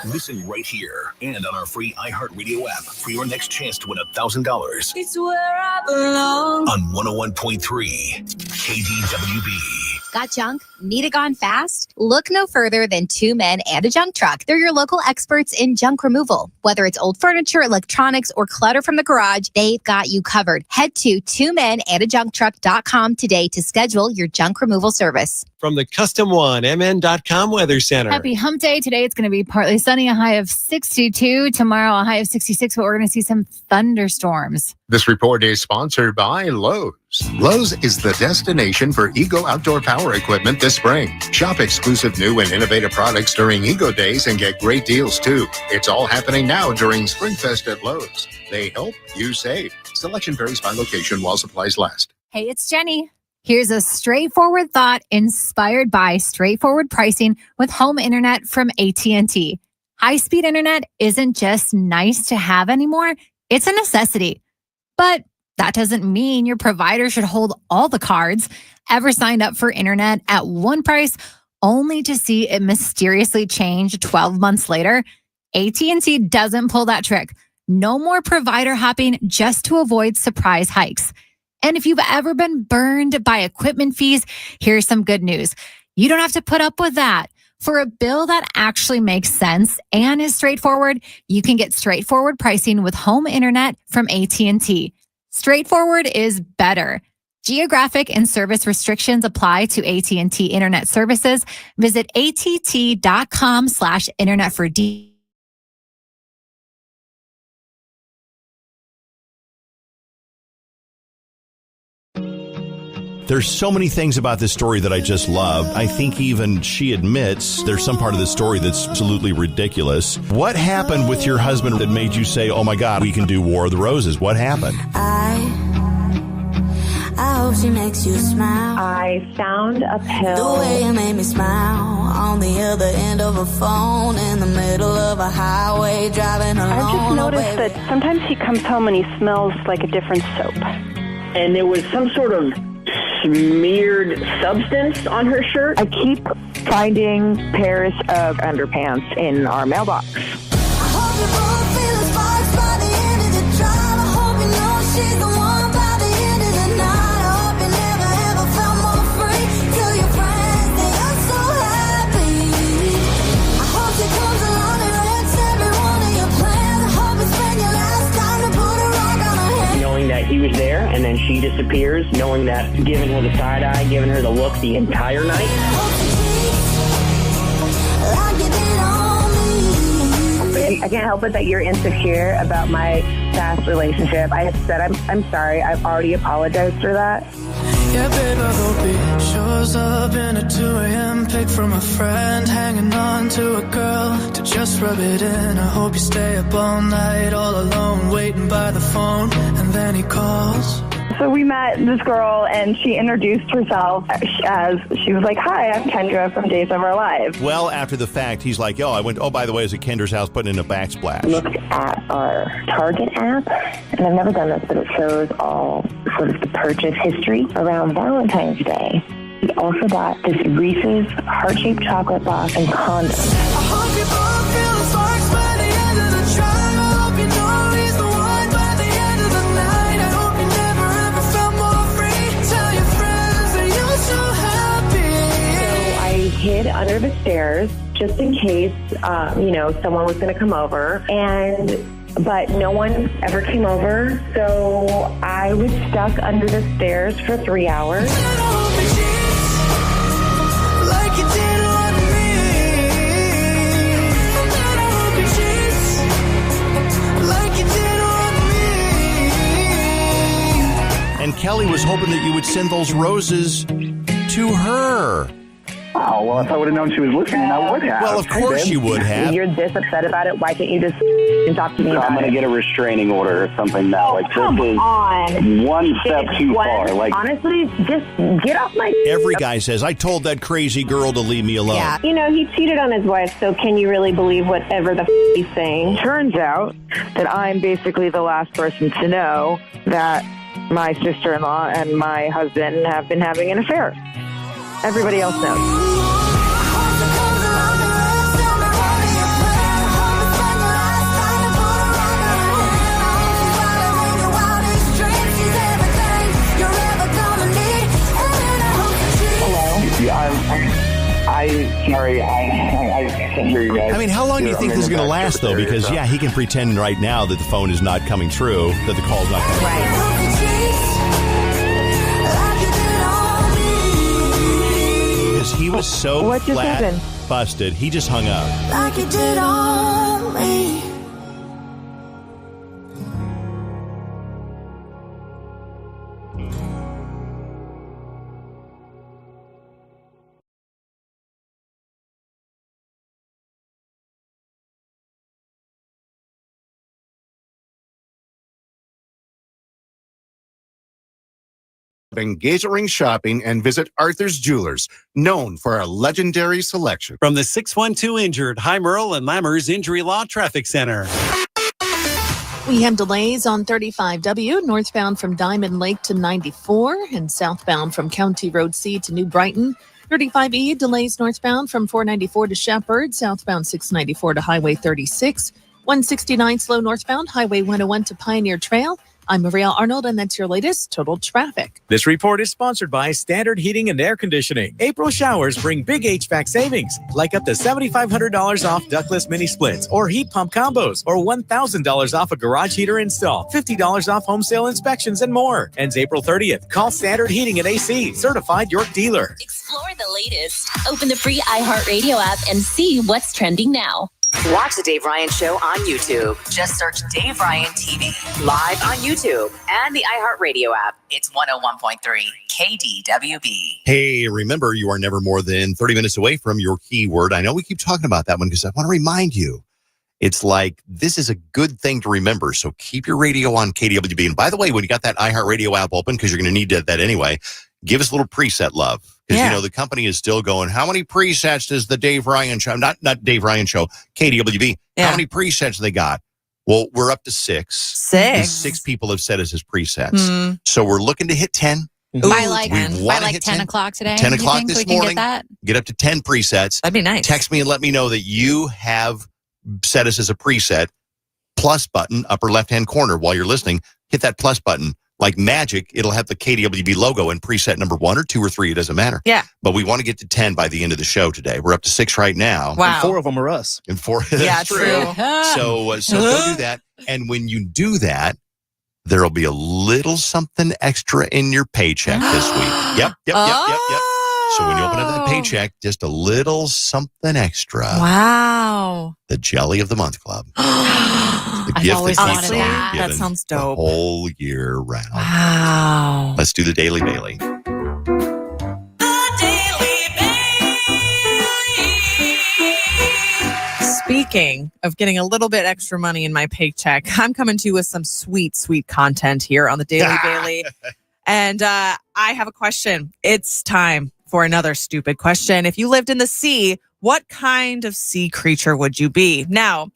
Listen right here and on our free iHeartRadio app for your next chance to win $1,000 It's where I belong. on 101.3 KDWB. Got junk? Need it gone fast? Look no further than Two Men and a Junk Truck. They're your local experts in junk removal. Whether it's old furniture, electronics, or clutter from the garage, they've got you covered. Head to twomenandajuncktruck.com today to schedule your junk removal service. From the Custom One, MN.com Weather Center. Happy hump day. Today it's going to be partly sunny, a high of 62. Tomorrow a high of 66, but we're going to see some thunderstorms. This report is sponsored by Lowe's. Lowe's is the destination for Ego outdoor power equipment this spring. Shop exclusive new and innovative products during Ego Days and get great deals too. It's all happening now during Springfest at Lowe's. They help you save. Selection varies by location while supplies last. Hey, it's Jenny. Here's a straightforward thought inspired by straightforward pricing with home internet from AT&T. High-speed internet isn't just nice to have anymore. It's a necessity. But that doesn't mean your provider should hold all the cards. Ever signed up for internet at one price only to see it mysteriously change 12 months later? AT&T doesn't pull that trick. No more provider hopping just to avoid surprise hikes. And if you've ever been burned by equipment fees, here's some good news. You don't have to put up with that. For a bill that actually makes sense and is straightforward, you can get straightforward pricing with home internet from AT&T. Straightforward is better. Geographic and service restrictions apply to AT&T internet services. Visit att.com/internet for details. There's so many things about this story that I just love. I think even she admits there's some part of the story that's absolutely ridiculous. What happened with your husband that made you say, oh my God, we can do War of the Roses? What happened? I hope she makes you smile. I found a pill. The way you made me smile on the other end of a phone in the middle of a highway driving alone. I've just noticed that sometimes he comes home and he smells like a different soap. And there was some sort of smeared substance on her shirt. I keep finding pairs of underpants in our mailbox. That he was there and then she disappears, knowing that, giving her the side eye, giving her the look the entire night. I can't help it that you're insecure about my past relationship. I have said I'm sorry. I've already apologized for that. Yeah, babe, I hope he shows up in a 2 a.m. pic from a friend, hanging on to a girl to just rub it in. I hope you stay up all night, all alone, waiting by the phone, and then he calls. So we met this girl and she introduced herself as, she was like, hi, I'm Kendra from Days of Our Lives. Well, after the fact, he's like, oh, by the way, I was at Kendra's house putting in a backsplash. Looked at our Target app, and I've never done this, but it shows all sort of the purchase history around Valentine's Day. We also bought this Reese's heart-shaped chocolate box and condoms. I hope you both feel the sparks by the end of the drive. I hope you know he's the one by the end of the night. I hope you never ever felt more free. Tell your friends that you're so happy. So I hid under the stairs just in case, someone was going to come over, but no one ever came over. So I was stuck under the stairs for 3 hours. Like you did on me. Like you did on me. And Kelly was hoping that you would send those roses to her. Oh, well, if I would have known she was listening, I would have. Well, of course you would have. You're this upset about it. Why can't you just talk to me about it? I'm going to get a restraining order or something now. Like, come this is on. one step too far. Like, honestly, just get off my... Every guy says, I told that crazy girl to leave me alone. Yeah. He cheated on his wife, so can you really believe whatever the he's saying? Turns out that I'm basically the last person to know that my sister-in-law and my husband have been having an affair. Everybody else knows. Sorry, I can't hear you guys. I mean, how long do you think this is going to last, though? Because, yeah, he can pretend right now that the phone is not coming through, that the call's not coming through. Because he was so flat busted, he just hung up. Like you did on me. Engagement ring shopping and visit Arthur's Jewelers, known for our legendary selection. From the 612 injured, High Merle and Lammers Injury Law Traffic Center. We have delays on 35W, northbound from Diamond Lake to 94 and southbound from County Road C to New Brighton. 35E delays northbound from 494 to Shepherd, southbound 694 to Highway 36. 169 slow northbound, Highway 101 to Pioneer Trail. I'm Maria Arnold, and that's your latest total traffic. This report is sponsored by Standard Heating and Air Conditioning. April showers bring big HVAC savings, like up to $7,500 off ductless mini splits or heat pump combos, or $1,000 off a garage heater install, $50 off home sale inspections, and more. Ends April 30th. Call Standard Heating and AC, certified York dealer. Explore the latest. Open the free iHeartRadio app and see what's trending now. Watch the Dave Ryan Show on YouTube. Just search Dave Ryan TV live on YouTube and the iHeartRadio app. It's 101.3 KDWB. Hey, remember, you are never more than 30 minutes away from your keyword. I know we keep talking about that one because I want to remind you. It's like, this is a good thing to remember. So keep your radio on KDWB. And by the way, when you got that iHeartRadio app open, because you're going to need that anyway, give us a little preset love. Because, you know, the company is still going, how many presets does the Dave Ryan Show, not Dave Ryan Show, KDWB, how many presets they got? Well, we're up to 6. 6 people have said us as presets. So we're looking to hit 10. By like 10 o'clock today. 10 o'clock this morning. Get up to 10 presets. That'd be nice. Text me and let me know that you have set us as a preset. Plus button, upper left-hand corner while you're listening. Hit that plus button. Like magic, it'll have the KDWB logo in preset number 1 or 2 or 3. It doesn't matter. Yeah. But we want to get to 10 by the end of the show today. We're up to 6 right now. Wow. And 4 of them are us. And 4. That's true. So go do that. And when you do that, there'll be a little something extra in your paycheck this week. Yep. So when you open up that paycheck, just a little something extra. Wow. The Jelly of the Month Club. The I've gift always that wanted keeps on that. giving That sounds the dope. whole year round. Wow. Let's do the Daily Bailey. Speaking of getting a little bit extra money in my paycheck, I'm coming to you with some sweet, sweet content here on the Daily Bailey. And I have a question. It's time for another stupid question. If you lived in the sea, what kind of sea creature would you be? Now,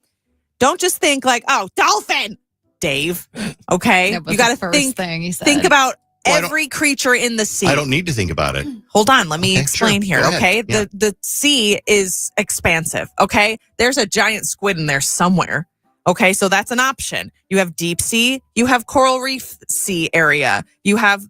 don't just think like, oh, dolphin, Dave. Okay? You got to think about every creature in the sea. I don't need to think about it. Hold on, let me explain sure. here, Go ahead. okay? Yeah. The sea is expansive, okay? There's a giant squid in there somewhere, okay? So that's an option. You have deep sea, you have coral reef sea area, you have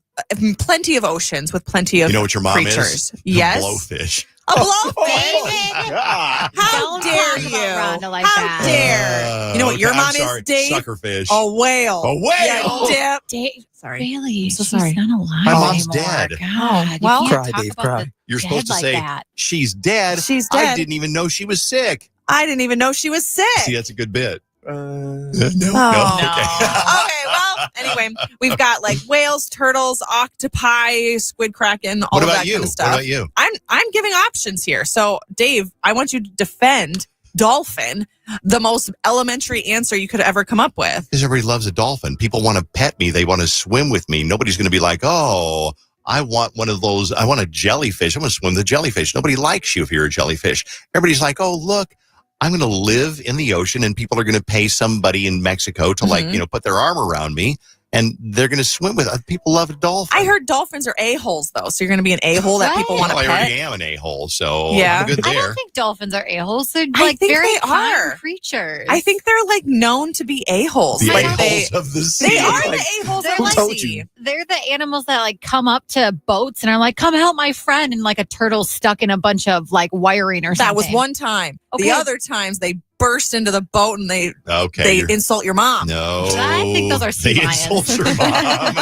plenty of oceans with plenty of You know what your mom creatures. is? Yes. A blowfish. A blowfish? God. How dare you? How dare? You know what your Okay, mom I'm sorry. is, Dave? Suckerfish. A whale. A whale? Yeah, Dave, sorry. Bailey, So she's sorry. not alive My mom's anymore. dead. God, well, you Cry, can't talk Dave, about cry. the You're supposed to dead say, like that. she's dead. She's dead. I didn't even know she was sick. I didn't even know she was sick. See, that's a good bit. No. Okay. Well, anyway, we've got like whales, turtles, octopi, squid kraken, all What of about that you? kind of stuff. What about you? I'm giving options here. So, Dave, I want you to defend dolphin, the most elementary answer you could ever come up with. Because everybody loves a dolphin. People want to pet me. They want to swim with me. Nobody's going to be like, oh, I want one of those. I want a jellyfish. I'm going to swim with a jellyfish. Nobody likes you if you're a jellyfish. Everybody's like, oh, look, I'm going to live in the ocean and people are going to pay somebody in Mexico to put their arm around me and they're going to swim with it. People love dolphins. I heard dolphins are a-holes, though. So you're going to be an a-hole that people want to I pet. already am an a-hole, so Yeah. I'm good there. I don't think dolphins are a-holes. They're I like think very they kind are. creatures. I think they're like known to be a-holes. The Like a-holes of the sea. They are Like, the a-holes they're of the like- told sea. you? They're the animals that like come up to boats and are like, "Come help my friend," and like a turtle stuck in a bunch of like wiring or something. That was one time. Okay. The other times they burst into the boat and they you're- insult your mom. No. I think those are sea They lions. insult your mom.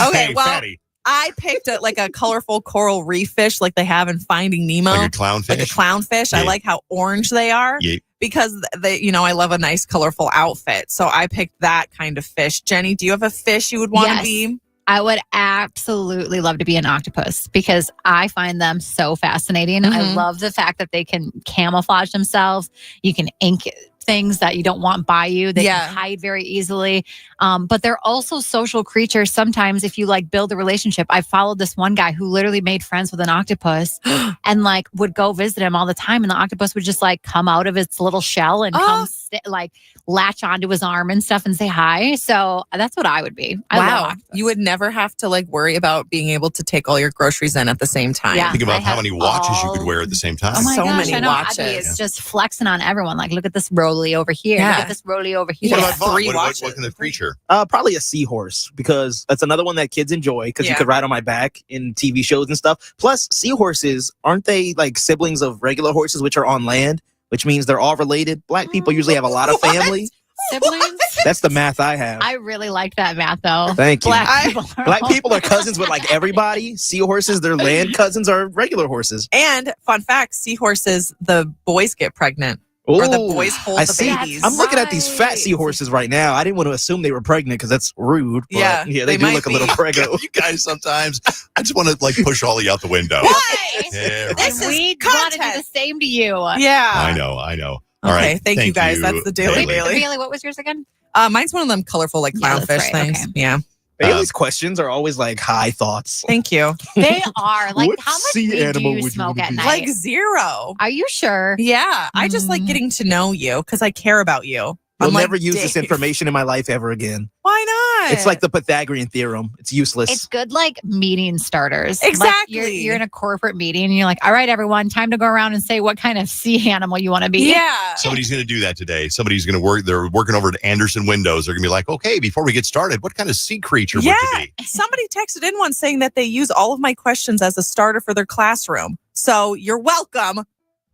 Okay, Hey, well, fatty. I picked like a colorful coral reef fish like they have in Finding Nemo. Like a clownfish? Like a clownfish. I Yeah. like how orange they are. Yeah. Because I love a nice colorful outfit. So I picked that kind of fish. Jenny, do you have a fish you would want to Yes. be? I would absolutely love to be an octopus because I find them so fascinating. I Mhm. love the fact that they can camouflage themselves. You can ink things that you don't want by you. They Yeah. can hide very easily. But they're also social creatures. Sometimes if you like build a relationship, I followed this one guy who literally made friends with an octopus and like would go visit him all the time. And the octopus would just like come out of its little shell and come like latch onto his arm and stuff and say hi. So that's what I would be. I love Wow. octopus. You would never have to like worry about being able to take all your groceries in at the same time. Yeah. Think about I how have many watches you all- could wear at the same time. Oh my So gosh, many I know. watches. I'd be just flexing on everyone. Like, look at this Rolly over here. Yeah. Look at this Rolly over here. What about Vaughn? Three What watches. kind of creature? Probably a seahorse because that's another one that kids enjoy because you Yeah. could ride on my back in TV shows and stuff. Plus, seahorses, aren't they like siblings of regular horses, which are on land, which means they're all related? Black people usually have a lot of family. Siblings? That's the math I have. I really like that math, though. Thank you. Black People are cousins with like everybody. Seahorses, their land cousins are regular horses. And fun fact, seahorses, the boys get pregnant. Or the boys hold I the see. babies. I'm looking at these fat seahorses right now. I didn't want to assume they were pregnant because that's rude. But Yeah, they they do might look a be. little pregnant. You guys sometimes, I just want to like push all of you out the window. Why? Yeah, right. This is We want to do content. the same to you. Yeah. I know. All Okay, right. thank you guys. That's the Daily Bailey. Bailey, what was yours again? Mine's one of them colorful like Yeah, that's clownfish right. things. Okay. Yeah. Bailey's questions are always like high thoughts. Thank you. They are. Like, What how much sea weed do animal you would you smoke wanna at be? night? Like zero. Are you sure? Yeah. I just like getting to know you because I care about you. I'll Unlike never use this Dave. information in my life ever again. Why not? It's like the Pythagorean theorem. It's useless. It's good, like meeting starters. Like, Exactly. you're in a corporate meeting and you're like, all right, everyone, time to go around and say what kind of sea animal you want to be. Yeah. Somebody's going to do that today. Somebody's going to work. They're working over at Anderson Windows. They're going to be like, okay, before we get started, what kind of sea creature would you be? Somebody texted in once saying that they use all of my questions as a starter for their classroom. So you're welcome,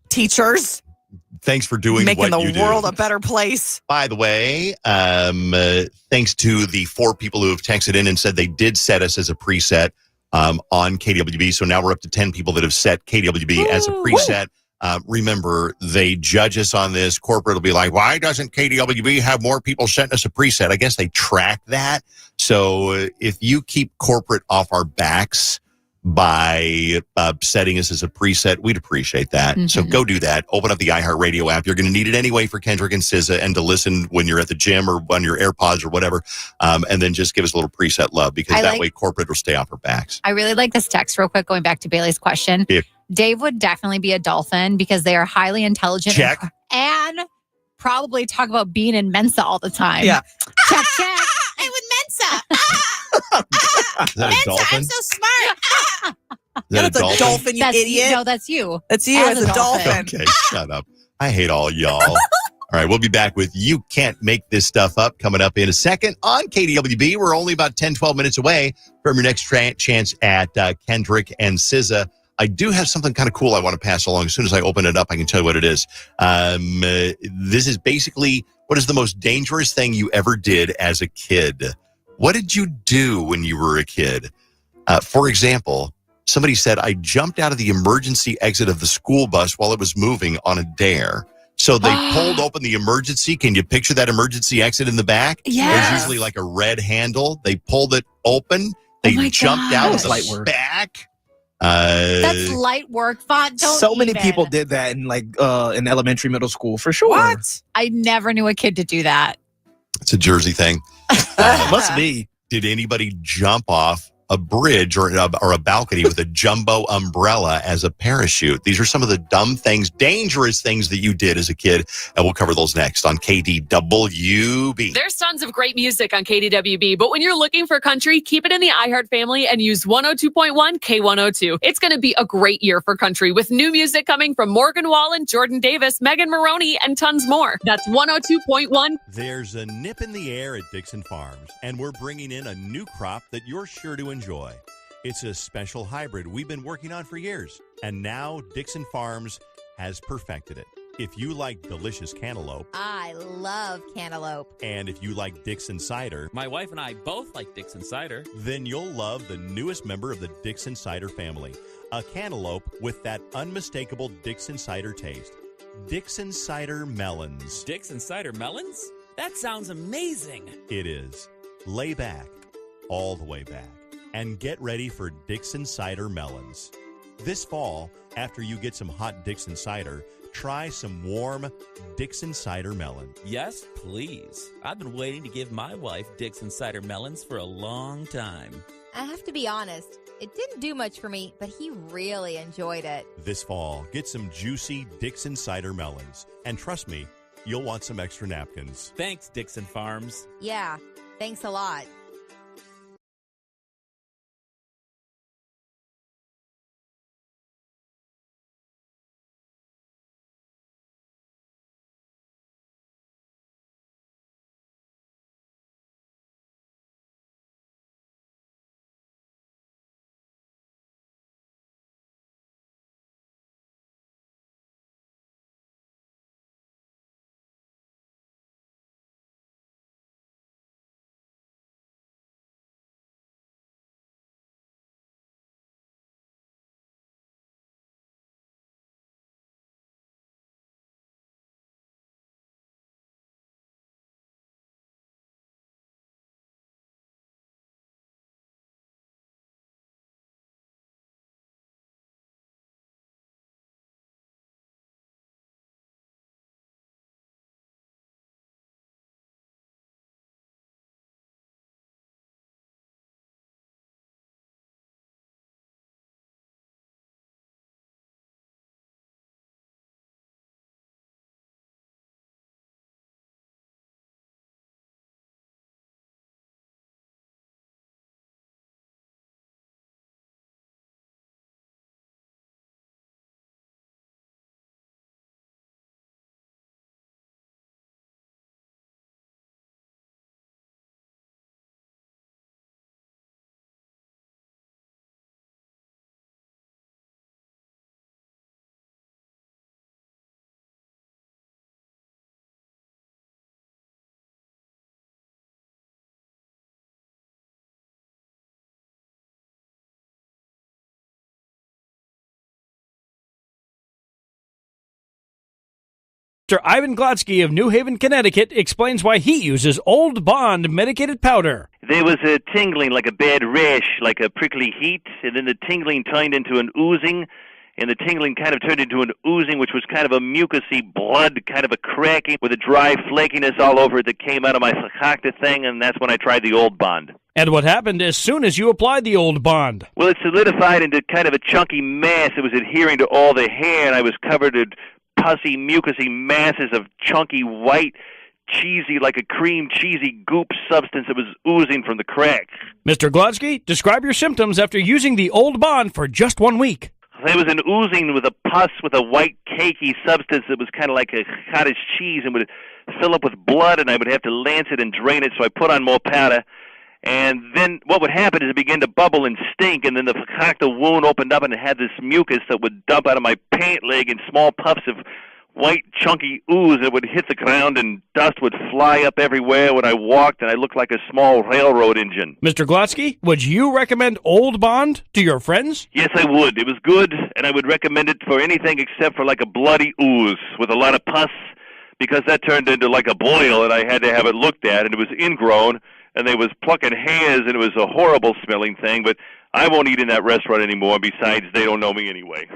teachers. Thanks for doing Making what the you do. world a better place. By the way, thanks to the 4 people who have texted in and said they did set us as a preset on KDWB. So now we're up to 10 people that have set KDWB as a preset. Remember, they judge us on this. Corporate will be like, why doesn't KDWB have more people setting us a preset? I guess they track that. So if you keep corporate off our backs by setting us as a preset, we'd appreciate that. So go do that. Open up the iHeartRadio app. You're going to need it anyway for Kendrick and SZA and to listen when you're at the gym or on your AirPods or whatever. And then just give us a little preset love because that way corporate will stay off our backs. I really like this text real quick, going back to Bailey's question. Yeah. Dave would definitely be a dolphin because they are highly intelligent. Check. And probably talk about being in Mensa all the time. Yeah. Check, check. I'm with Mensa. Is that a dolphin? so smart. Is that That's a dolphin, you That's, idiot. No, that's you. That's you as a dolphin. Okay, shut up. I hate all y'all. All right, we'll be back with You Can't Make This Stuff Up coming up in a second on KDWB. We're only about 10, 12 minutes away from your next chance at Kendrick and SZA. I do have something kind of cool I want to pass along. As soon as I open it up, I can tell you what it is. This is basically what is the most dangerous thing you ever did as a kid? What did you do when you were a kid? For example, somebody said, I jumped out of the emergency exit of the school bus while it was moving on a dare. So they pulled open the emergency. Can you picture that emergency exit in the back? Yes. There's usually like a red handle. They pulled it open. They my jumped out of gosh. Light the work. back. That's light work. Vont, don't So many even. people did that in like in elementary, middle school for sure. What? I never knew a kid to do that. It's a Jersey thing. Must be. Did anybody jump off a bridge or a balcony with a jumbo umbrella as a parachute. These are some of the dumb things, dangerous things that you did as a kid, and we'll cover those next on KDWB. There's tons of great music on KDWB, but when you're looking for country, keep it in the iHeart family and use 102.1 K102. It's going to be a great year for country with new music coming from Morgan Wallen, Jordan Davis, Megan Maroney, and tons more. That's 102.1. There's a nip in the air at Dixon Farms, and we're bringing in a new crop that you're sure to enjoy. It's a special hybrid we've been working on for years, and now Dixon Farms has perfected it. If you like delicious cantaloupe, I love cantaloupe. and if you like Dixon cider, My wife and I both like Dixon cider. then you'll love the newest member of the Dixon cider family, a cantaloupe with that unmistakable Dixon cider taste. Dixon cider melons. Dixon cider melons? That sounds amazing. It is. Lay back, all the way back, and get ready for Dixon cider melons. This fall, after you get some hot Dixon cider, try some warm Dixon cider melon. Yes, please. I've been waiting to give my wife Dixon cider melons for a long time. I have to be honest, it didn't do much for me, but he really enjoyed it. This fall, get some juicy Dixon cider melons. And trust me, you'll want some extra napkins. Thanks, Dixon Farms. Yeah, thanks a lot. Dr. Ivan Glotsky of New Haven, Connecticut, explains why he uses Old Bond medicated powder. There was a tingling, like a bad rash, like a prickly heat, and then the tingling turned into an oozing, and the tingling kind of turned into an oozing, which was kind of a mucousy blood, kind of a cracking with a dry flakiness all over it that came out of my sakakta thing, and that's when I tried the Old Bond. And what happened as soon as you applied the Old Bond? Well, it solidified into kind of a chunky mass that was adhering to all the hair, and I was covered in pussy, mucousy masses of chunky, white, cheesy, like a cream, cheesy goop substance that was oozing from the crack. Mr. Glotsky, describe your symptoms after using the Old Bond for just 1 week. There was an oozing with a pus with a white, cakey substance that was kind of like a cottage cheese and would fill up with blood, and I would have to lance it and drain it, so I put on more powder. And then what would happen is it began to bubble and stink, and then the fakakta wound opened up and it had this mucus that would dump out of my pant leg in small puffs of white, chunky ooze that would hit the ground, and dust would fly up everywhere when I walked, and I looked like a small railroad engine. Mr. Glotsky, would you recommend Old Bond to your friends? Yes, I would. It was good, and I would recommend it for anything except for like a bloody ooze with a lot of pus, because that turned into like a boil, and I had to have it looked at, and it was ingrown, and they was plucking hairs, and it was a horrible smelling thing, but I won't eat in that restaurant anymore. Besides, they don't know me anyway.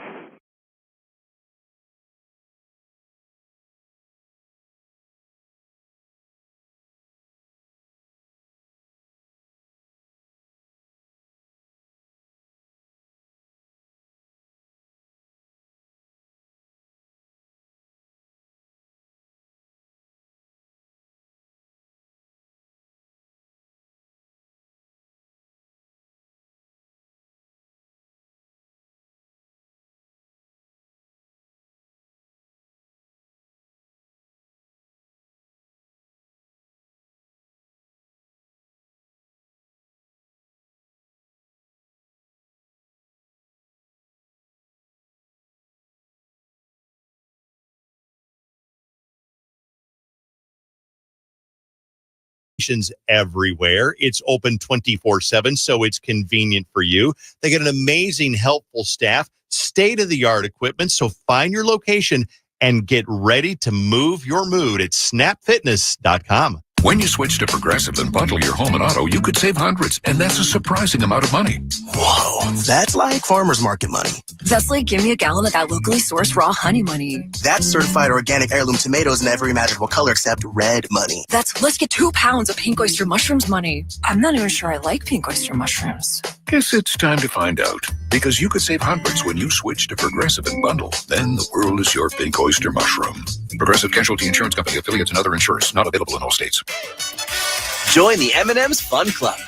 everywhere. It's open 24/7, so it's convenient for you. They get an amazing, helpful staff, state-of-the-art equipment. So find your location and get ready to move your mood at snapfitness.com. When you switch to Progressive and bundle your home and auto, you could save hundreds, and that's a surprising amount of money. Whoa, that's like farmer's market money. That's like give me a gallon of that locally sourced raw honey money. That's certified organic heirloom tomatoes in every imaginable color except red money. That's let's get 2 pounds of pink oyster mushrooms money. I'm not even sure I like pink oyster mushrooms. Guess it's time to find out, because you could save hundreds when you switch to Progressive and bundle. Then the world is your pink oyster mushroom. Progressive Casualty Insurance Company, affiliates, and other insurers. Not available in all states. Join the M&M's Fun Club.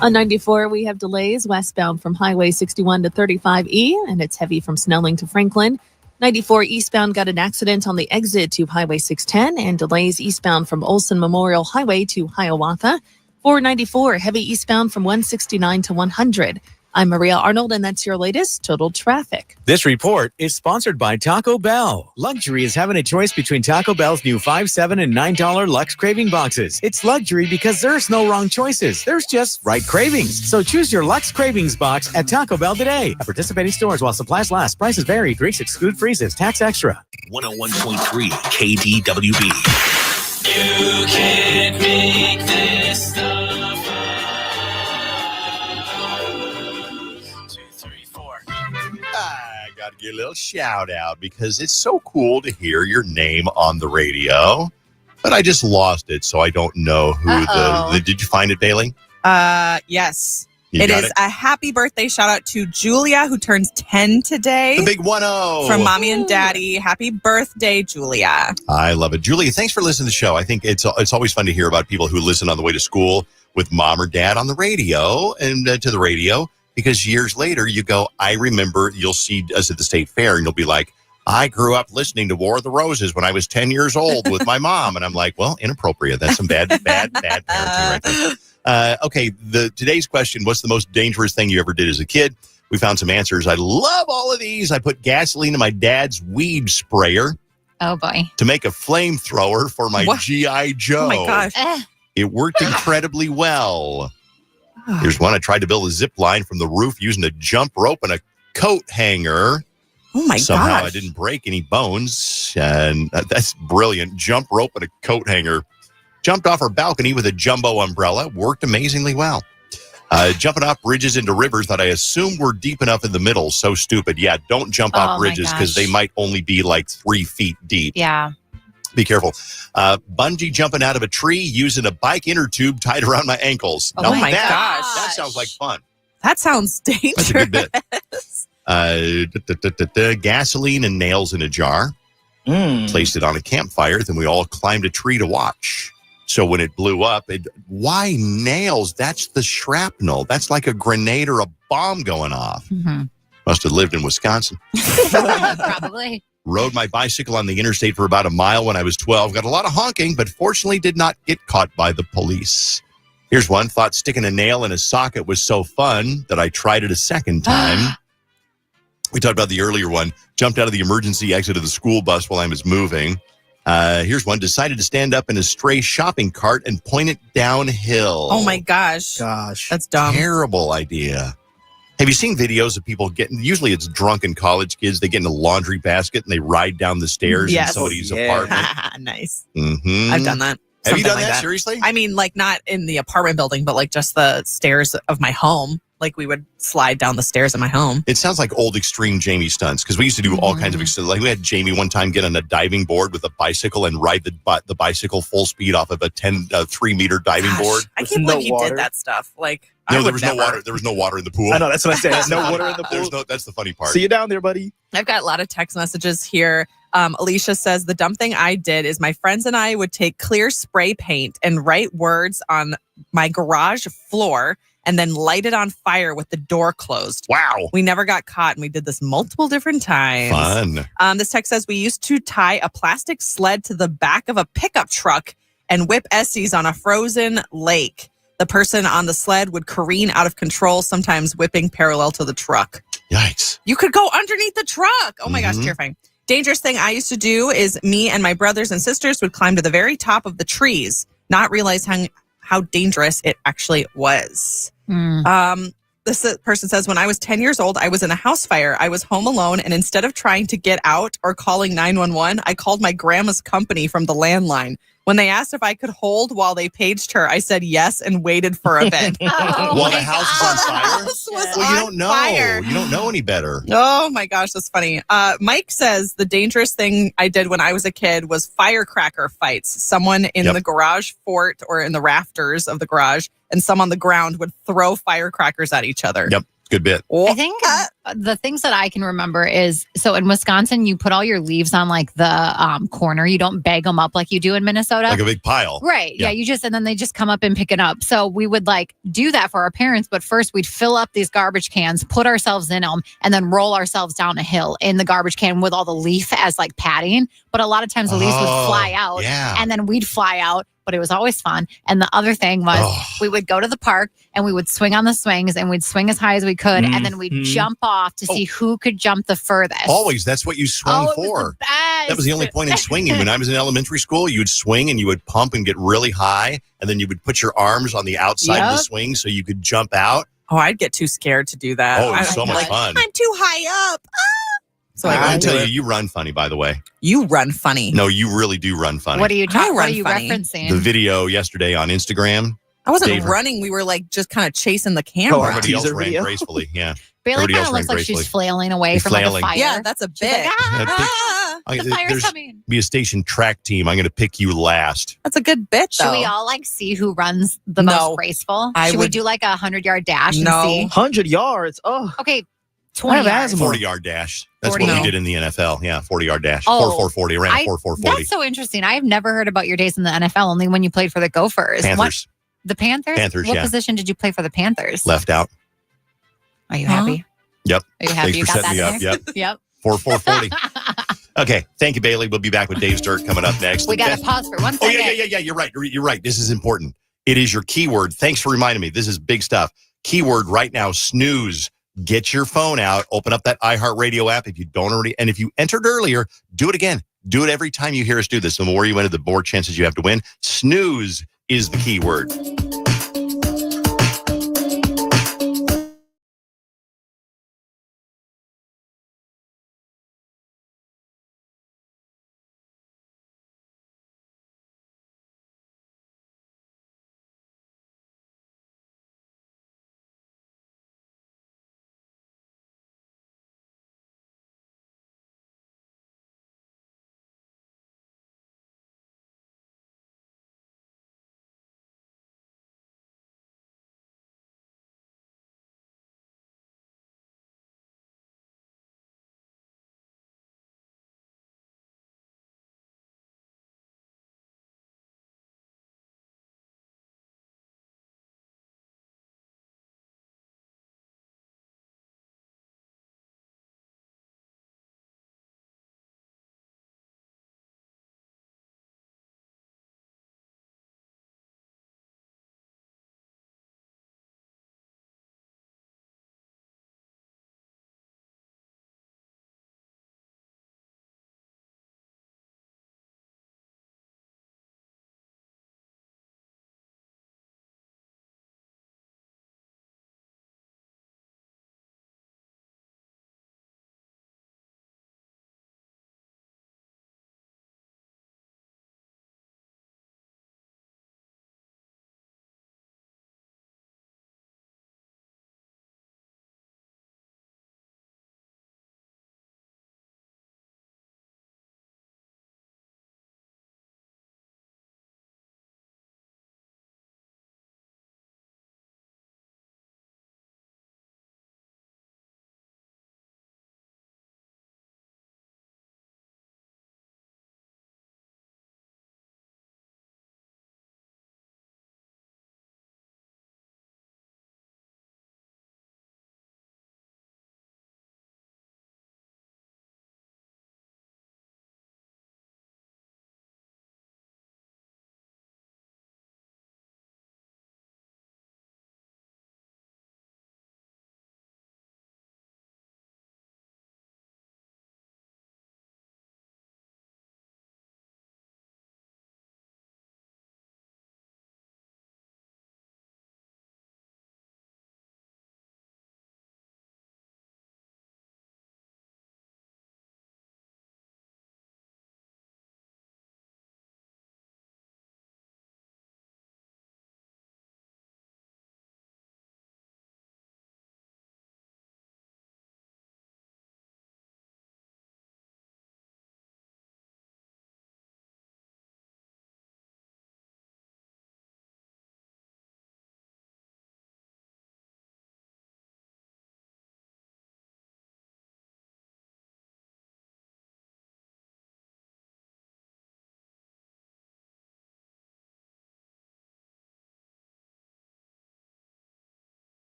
On 94, we have delays westbound from Highway 61 to 35E, and it's heavy from Snelling to Franklin. 94 eastbound got an accident on the exit to Highway 610, and delays eastbound from Olson Memorial Highway to Hiawatha. 494, heavy eastbound from 169 to 100. I'm Maria Arnold, and that's your latest total traffic. This report is sponsored by Taco Bell. Luxury is having a choice between Taco Bell's new $5, $7, and $9 Lux Craving Boxes. It's luxury because there's no wrong choices. There's just right cravings. So choose your Lux Cravings box at Taco Bell today. At participating stores while supplies last. Prices vary. Greeks exclude freezes. Tax extra. 101.3 KDWB. You can't make this stuff. I got to get a little shout out because it's so cool to hear your name on the radio. But I just lost it, so I don't know who the did you find it, Bailey? Yes. It is a happy birthday shout out to Julia, who turns 10 today. The big 1-0. From Mommy and Daddy. Happy birthday, Julia. I love it. Julia, thanks for listening to the show. I think it's always fun to hear about people who listen on the way to school with mom or dad on the radio and to the radio. Because years later, you go, I remember, you'll see us at the state fair, and you'll be like, I grew up listening to War of the Roses when I was 10 years old with my mom. And I'm like, well, inappropriate. That's some bad parenting right there. Okay, today's question, what's the most dangerous thing you ever did as a kid? We found some answers. I love all of these. I put gasoline in my dad's weed sprayer. Oh, boy. To make a flamethrower for my G.I. Joe. Oh, my gosh. It worked incredibly well. Here's one. I tried to build a zip line from the roof using a jump rope and a coat hanger. Oh, my gosh. Somehow I didn't break any bones. And that's brilliant. Jump rope and a coat hanger. Jumped off our balcony with a jumbo umbrella. Worked amazingly well. Jumping off bridges into rivers that I assume were deep enough in the middle. So stupid. Yeah, don't jump off bridges because they might only be like 3 feet deep. Yeah. Be careful. Bungee jumping out of a tree using a bike inner tube tied around my ankles. Oh, my gosh. That sounds like fun. That sounds dangerous. That's a good bit. Gasoline and nails in a jar. Placed it on a campfire. Then we all climbed a tree to watch. So when it blew up, why nails? That's the shrapnel. That's like a grenade or a bomb going off. Mm-hmm. Must have lived in Wisconsin. Probably. Rode my bicycle on the interstate for about a mile when I was 12. Got a lot of honking, but fortunately did not get caught by the police. Here's one. Thought sticking a nail in a socket was so fun that I tried it a second time. We talked about the earlier one. Jumped out of the emergency exit of the school bus while I was moving. Here's one. Decided to stand up in a stray shopping cart and point it downhill. Oh, my gosh. That's dumb. Terrible idea. Have you seen videos of people usually it's drunken college kids, they get in a laundry basket and they ride down the stairs in somebody's apartment. Nice. Mm-hmm. I've done that. Have you done like that? Seriously? I mean, like not in the apartment building, but like just the stairs of my home. Like we would slide down the stairs of my home. It sounds like old extreme Jamie stunts because we used to do all kinds of like we had Jamie one time get on a diving board with a bicycle and ride the bicycle full speed off of a 3-meter diving board. I can't believe he did that stuff. Like no, there was no water. There was no water in the pool. I know that's what I said. There's no water in the pool. That's the funny part. See you down there, buddy. I've got a lot of text messages here. Alicia says the dumb thing I did is my friends and I would take clear spray paint and write words on my garage floor and then light it on fire with the door closed. Wow. We never got caught, and we did this multiple different times. Fun. This text says we used to tie a plastic sled to the back of a pickup truck and whip Essies on a frozen lake. The person on the sled would careen out of control, sometimes whipping parallel to the truck. Yikes. You could go underneath the truck. Oh, my gosh, terrifying. Dangerous thing I used to do is me and my brothers and sisters would climb to the very top of the trees, not realize how dangerous it actually was. This person says, when I was 10 years old, I was in a house fire. I was home alone, and instead of trying to get out or calling 911, I called my grandma's company from the landline. When they asked if I could hold while they paged her, I said yes and waited for a bit. While the house was on fire? Well, you don't know. Fire. You don't know any better. Oh my gosh, that's funny. Mike says the dangerous thing I did when I was a kid was firecracker fights. Someone in the garage fort or in the rafters of the garage and some on the ground would throw firecrackers at each other. Yep. Good bit. I think the things that I can remember is, so in Wisconsin, you put all your leaves on like the corner. You don't bag them up like you do in Minnesota. Like a big pile. Right. Yeah. And then they just come up and pick it up. So we would like do that for our parents. But first we'd fill up these garbage cans, put ourselves in them, and then roll ourselves down a hill in the garbage can with all the leaf as like padding. But a lot of times the leaves would fly out and then we'd fly out. But it was always fun. And the other thing was we would go to the park and we would swing on the swings and we'd swing as high as we could. And then we'd jump off to see who could jump the furthest. Always. That's what you swung for. It was the best. That was the only point in swinging. When I was in elementary school, you would swing and you would pump and get really high. And then you would put your arms on the outside of the swing so you could jump out. Oh, I'd get too scared to do that. Oh, it was so much fun. I'm too high up. So I tell you, you run funny, by the way. You run funny. No, you really do run funny. What are you referencing? The video yesterday on Instagram. I wasn't running. We were like just kind of chasing the camera. Everybody else ran gracefully. Yeah. Bailey kind of looks like she's flailing away from like a fire. Yeah, that's a bit. The fire's coming. Be a station track team. I'm going to pick you last. That's a good bit, though. Should we all like see who runs the most graceful? Should we do like a 100-yard dash and see? 100 yards? Oh. Okay. 20 yards. 40-yard dash. That's 40. what we did in the NFL. Yeah, 40-yard dash. Oh, 4.40. I ran a 4.40. That's so interesting. I've never heard about your days in the NFL, only when you played for the Gophers. Panthers. The Panthers? Panthers, What position did you play for the Panthers? Left out. Are you happy? Yep. Are you happy Thanks you for got setting that me there? up. Yep. Yep. 4.40. Okay. Thank you, Bailey. We'll be back with Dave's Dirt coming up next. We got to pause for 1 second. Yeah. You're right. You're right. This is important. It is your keyword. Thanks for reminding me. This is big stuff. Keyword right now, snooze. Get your phone out, open up that iHeartRadio app if you don't already, and if you entered earlier, do it again. Do it every time you hear us do this. The more you enter, the more chances you have to win. Snooze is the keyword.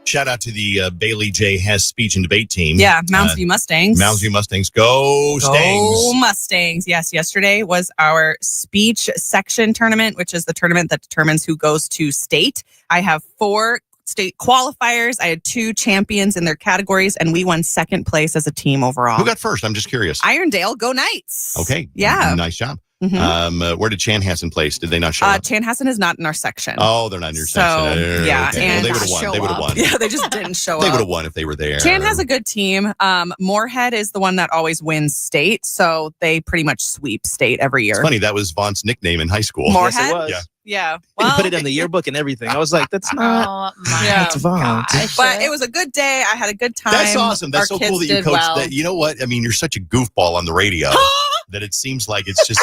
Shout out to the Bailey J. Hess speech and debate team. Yeah, Mounds v. Mustangs. Mounds v. Mustangs. Go Stangs. Go Mustangs. Yes, yesterday was our speech section tournament, which is the tournament that determines who goes to state. I have 4 state qualifiers. I had 2 champions in their categories, and we won second place as a team overall. Who got first? I'm just curious. Irondale, go Knights. Okay. Yeah. Nice job. Mm-hmm. Where did Chanhassen place? Did they not show up? Chanhassen is not in our section. Oh, they're not in your section. Yeah. Okay. And well, they would have won. They would have won. Yeah, they just didn't show up. They would have won if they were there. Chan has a good team. Moorhead is the one that always wins state, so they pretty much sweep state every year. It's funny, that was Vont's nickname in high school. Moorhead? Yes, it was. Yeah. Yeah. Well, put it in the yearbook and everything. I was like, that's not. That's Vont. But it was a good day. I had a good time. That's awesome. That's Our so cool kids that you did coached well. that. You know what? I mean, you're such a goofball on the radio that it seems like it's just,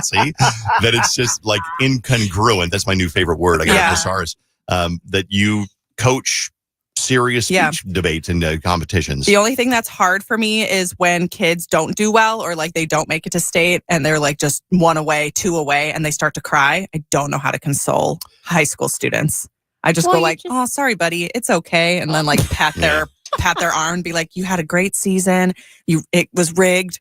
see, that it's just like incongruent. That's my new favorite word. I got a thesaurus. That you coach serious speech debates and competitions. The only thing that's hard for me is when kids don't do well or like they don't make it to state and they're like just 1 away, 2 away, and they start to cry. I don't know how to console high school students. I just go like, oh, sorry, buddy. It's okay. And then like pat their arm and be like, you had a great season. It was rigged.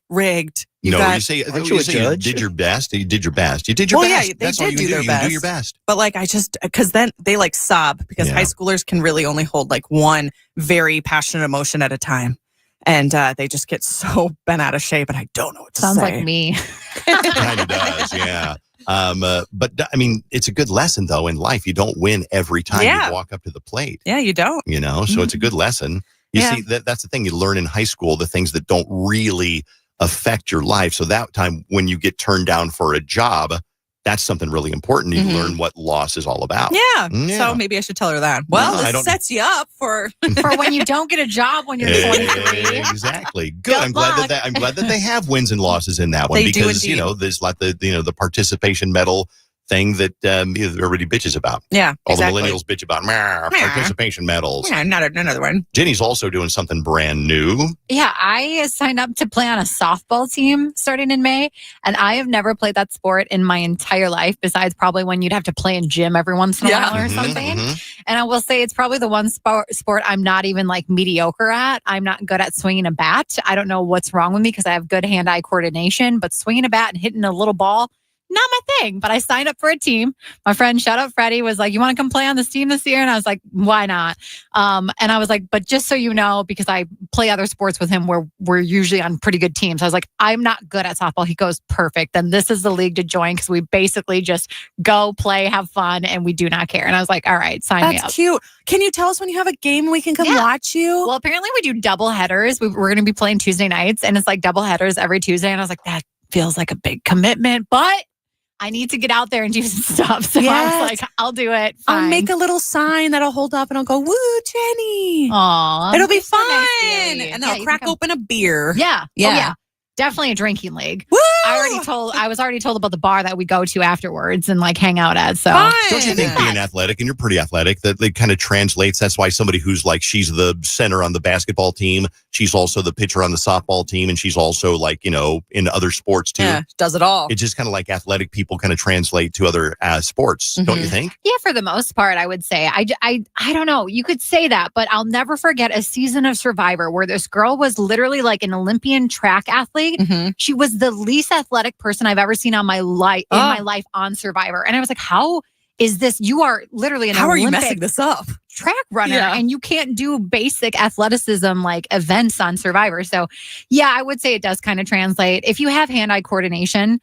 You say you did your best. You did your best. You did your best. Yeah, they That's all did you do their You best. do your best. But like, because then they like sob because high schoolers can really only hold like one very passionate emotion at a time. And they just get so bent out of shape and I don't know what to say. Sounds like me. It kind of does, yeah. But I mean, it's a good lesson though in life. You don't win every time you walk up to the plate. Yeah, you don't. You know, so it's a good lesson. You see, that's the thing you learn in high school, the things that don't really affect your life. So that time when you get turned down for a job, that's something really important. You learn what loss is all about. Yeah. So maybe I should tell her that. Well, this sets you up for when you don't get a job when you're 23. Exactly. Good. I'm glad that they have wins and losses in that one They do because indeed. There's like the participation medal thing that everybody bitches about. Yeah, all exactly. the millennials bitch about participation medals. Yeah, not another one. Jenny's also doing something brand new. Yeah, I signed up to play on a softball team starting in May, and I have never played that sport in my entire life, besides probably when you'd have to play in gym every once in a while or something. And I will say it's probably the one sport I'm not even like mediocre at. I'm not good at swinging a bat. I don't know what's wrong with me because I have good hand-eye coordination, but swinging a bat and hitting a little ball, not my thing, but I signed up for a team. My friend, shout out Freddie, was like, you want to come play on this team this year? And I was like, why not? And I was like, but just so you know, because I play other sports with him where we're usually on pretty good teams. I was like, I'm not good at softball. He goes, perfect. Then this is the league to join because we basically just go play, have fun, and we do not care. And I was like, all right, sign me up. That's cute. Can you tell us when you have a game and we can come watch you? Well, apparently we do double headers. We're going to be playing Tuesday nights, and it's like double headers every Tuesday. And I was like, that feels like a big commitment, but I need to get out there and do some stuff. So I was like, I'll do it. Fine. I'll make a little sign that I'll hold up and I'll go, woo, Jenny. Aw. It'll be so fun. nice, and then I'll crack open a beer. Yeah. Yeah. Oh, yeah. Definitely a drinking league. Woo! I was already told about the bar that we go to afterwards and like hang out at. So Don't you think being athletic, and you're pretty athletic, that it kind of translates? That's why somebody who's like, she's the center on the basketball team, she's also the pitcher on the softball team, and she's also like, in other sports too. Yeah, does it all. It's just kind of like athletic people kind of translate to other sports, don't you think? Yeah, for the most part, I would say. I don't know. You could say that, but I'll never forget a season of Survivor where this girl was literally like an Olympian track athlete. She was the least athletic person I've ever seen in my life on Survivor. And I was like, how is this? You are literally an How are you Olympic messing this up? track runner and you can't do basic athleticism like events on Survivor. So yeah, I would say it does kind of translate. If you have hand-eye coordination,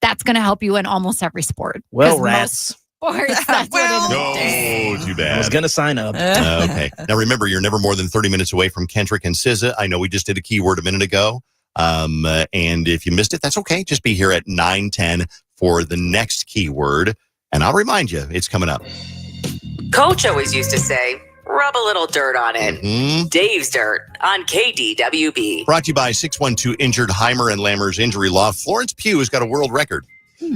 that's going to help you in almost every sport. Well, rats. Sports, that's what it is. Too bad. I was going to sign up. Okay. Now remember, you're never more than 30 minutes away from Kendrick and SZA. I know we just did a keyword a minute ago. And if you missed it, that's okay. Just be here at 9:10 for the next keyword. And I'll remind you, it's coming up. Coach always used to say, rub a little dirt on it. Dave's Dirt on KDWB. Brought to you by 612 Injured Heimer and Lammer's Injury Law. Florence Pugh has got a world record.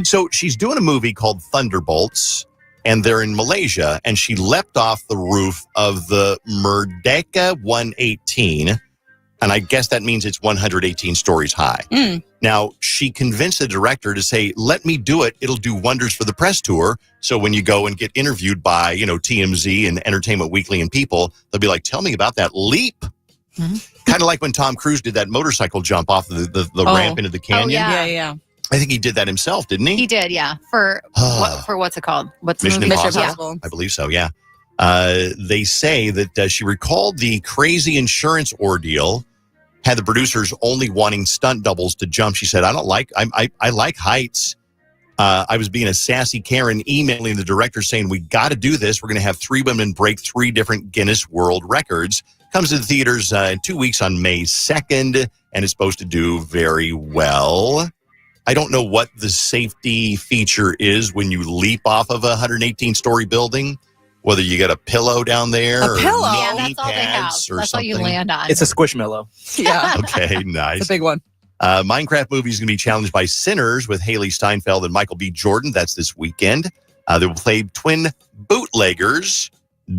So she's doing a movie called Thunderbolts, and they're in Malaysia, and she leapt off the roof of the Merdeka 118 And I guess that means it's 118 stories high. Now, she convinced the director to say, let me do it. It'll do wonders for the press tour. So when you go and get interviewed by, TMZ and Entertainment Weekly and people, they'll be like, tell me about that leap. Kind of like when Tom Cruise did that motorcycle jump off the ramp into the canyon. Yeah. I think he did that himself, didn't he? He did, yeah. For what's it called? What's Mission the movie? Impossible. I believe so, yeah. They say that she recalled the crazy insurance ordeal, had the producers only wanting stunt doubles to jump. She said, I like heights. I was being a sassy Karen, emailing the director saying, we got to do this. We're going to have 3 women break 3 different Guinness World Records. Comes to the theaters in 2 weeks on May 2nd, and it's supposed to do very well. I don't know what the safety feature is when you leap off of a 118-story building, whether you got a pillow down there. A pillow? Or Yeah, that's all they have. That's all you land on. It's a squishmallow. Yeah. Okay, nice. It's a big one. Minecraft movie is going to be challenged by Sinners with Haley Steinfeld and Michael B. Jordan. That's this weekend. They will play twin bootleggers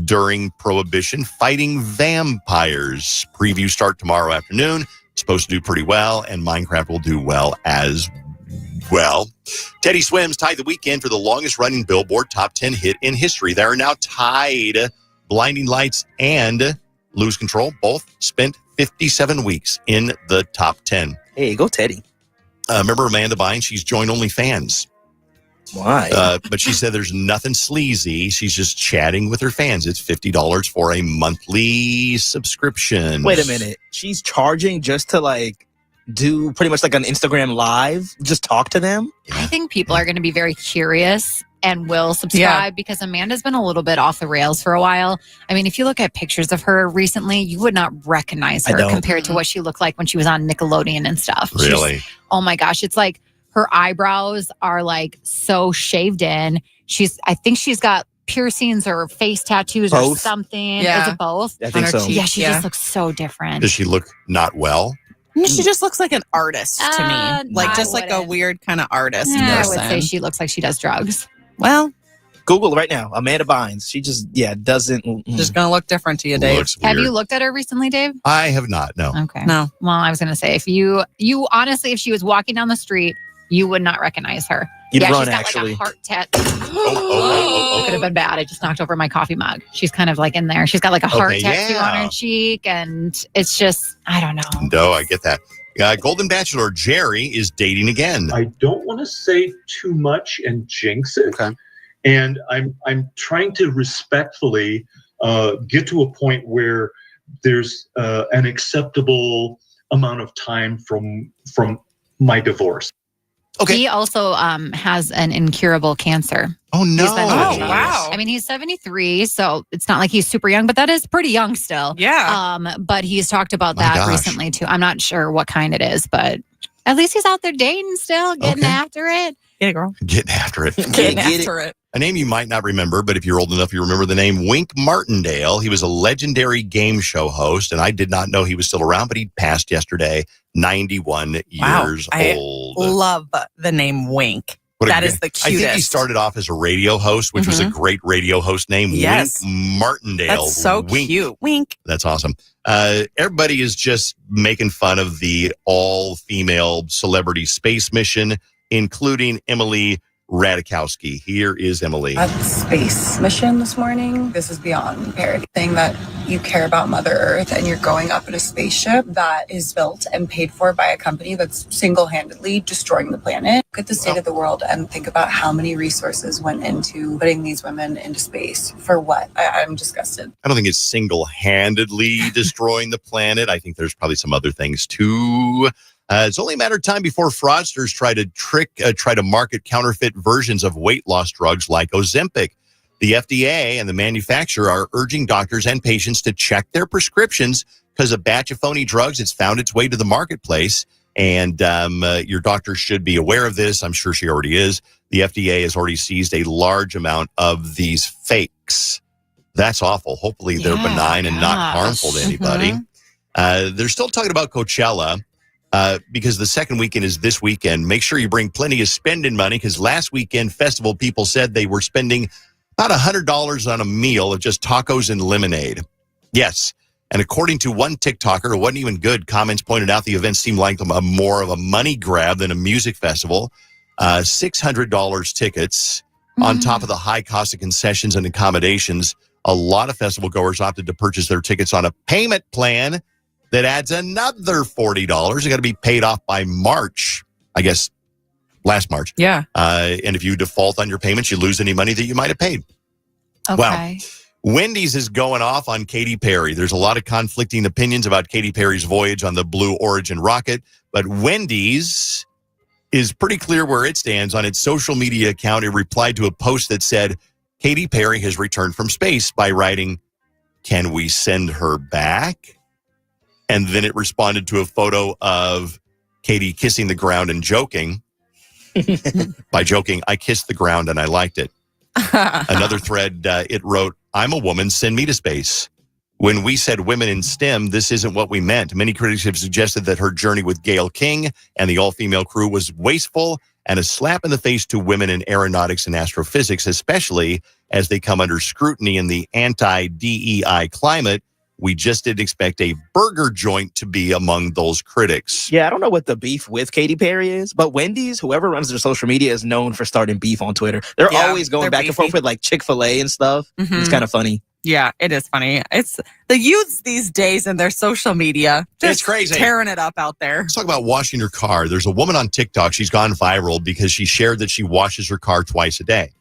during Prohibition fighting vampires. Previews start tomorrow afternoon. It's supposed to do pretty well, and Minecraft will do well as well. Teddy Swims tied the weekend for the longest running Billboard Top 10 hit in history. They are now tied. Blinding Lights and Lose Control both spent 57 weeks in the top 10. Hey, go Teddy. Remember Amanda Bynes? She's joined OnlyFans. Why? But she said there's nothing sleazy. She's just chatting with her fans. It's $50 for a monthly subscription. Wait a minute. She's charging just to do pretty much like an Instagram live, just talk to them? I think people are going to be very curious and will subscribe because Amanda's been a little bit off the rails for a while. I mean, if you look at pictures of her recently, you would not recognize her compared to what she looked like when she was on Nickelodeon and stuff. Really? Oh my gosh. It's like her eyebrows are so shaved in. I think she's got piercings or face tattoos or something. Yeah. Is it both? I think so. Yeah, she just looks so different. Does she look not well? She just looks like an artist to me. Just like a weird kind of artist person. I would say she looks like she does drugs. Well, Google right now. Amanda Bynes. She just, doesn't. Just going to look different to you, Dave. Have you looked at her recently, Dave? I have not, no. Okay. No. Well, I was going to say, if you honestly, if she was walking down the street, you would not recognize her. You'd run, she's got actually. Like a heart tattoo. It could have been bad. I just knocked over my coffee mug. She's kind of in there. She's got a heart tattoo on her cheek, and it's just, I don't know. No, I get that. Golden Bachelor Jerry is dating again. I don't want to say too much and jinx it. Okay. And I'm trying to respectfully get to a point where there's an acceptable amount of time from my divorce. Okay. He also has an incurable cancer. Oh, no. Wow. I mean, he's 73, so it's not like he's super young, but that is pretty young still. Yeah. But he's talked about that recently, too. I'm not sure what kind it is, but at least he's out there dating still, getting after it. Yeah, girl. Getting after it. Getting after it. A name you might not remember, but if you're old enough, you remember the name Wink Martindale. He was a legendary game show host, and I did not know he was still around, but he passed yesterday, 91 years old. I love the name Wink. That is the cutest. I think he started off as a radio host, which was a great radio host name. Yes. Wink Martindale. That's so cute. Wink. That's awesome. Everybody is just making fun of the all-female celebrity space mission, including Emily Radikowski. Here is Emily. A space mission this morning. This is beyond compare. Saying that you care about Mother Earth and you're going up in a spaceship that is built and paid for by a company that's single-handedly destroying the planet. Look at the state of the world and think about how many resources went into putting these women into space. For what? I'm disgusted. I don't think it's single-handedly destroying the planet. I think there's probably some other things too. It's only a matter of time before fraudsters try to market counterfeit versions of weight loss drugs like Ozempic. The FDA and the manufacturer are urging doctors and patients to check their prescriptions because a batch of phony drugs has found its way to the marketplace. And your doctor should be aware of this. I'm sure she already is. The FDA has already seized a large amount of these fakes. That's awful. Hopefully they're benign and not harmful to anybody. They're still talking about Coachella. Because the second weekend is this weekend. Make sure you bring plenty of spending money because last weekend festival people said they were spending about $100 on a meal of just tacos and lemonade. Yes, And according to one TikToker, it wasn't even good. Comments pointed out the event seemed like more of a money grab than a music festival. $600 tickets on top of the high cost of concessions and accommodations. A lot of festival goers opted to purchase their tickets on a payment plan that adds another $40. They got to be paid off by March, I guess, last March. Yeah. And if you default on your payments, you lose any money that you might have paid. Okay. Wow. Wendy's is going off on Katy Perry. There's a lot of conflicting opinions about Katy Perry's voyage on the Blue Origin rocket, but Wendy's is pretty clear where it stands. On its social media account, it replied to a post that said, Katy Perry has returned from space by writing, "Can we send her back?" And then it responded to a photo of Katy kissing the ground and joking. By joking, "I kissed the ground and I liked it." Another thread, it wrote, "I'm a woman, send me to space. When we said women in STEM, this isn't what we meant. Many critics have suggested that her journey with Gayle King and the all-female crew was wasteful and a slap in the face to women in aeronautics and astrophysics, especially as they come under scrutiny in the anti-DEI climate. We just didn't expect a burger joint to be among those critics." Yeah, I don't know what the beef with Katy Perry is, but Wendy's, whoever runs their social media, is known for starting beef on Twitter. They're always going back and forth with like Chick-fil-A and stuff. It's kind of funny. Yeah, it is funny. It's the youths these days and their social media. It's crazy. Tearing it up out there. Let's talk about washing your car. There's a woman on TikTok. She's gone viral because she shared that she washes her car twice a day.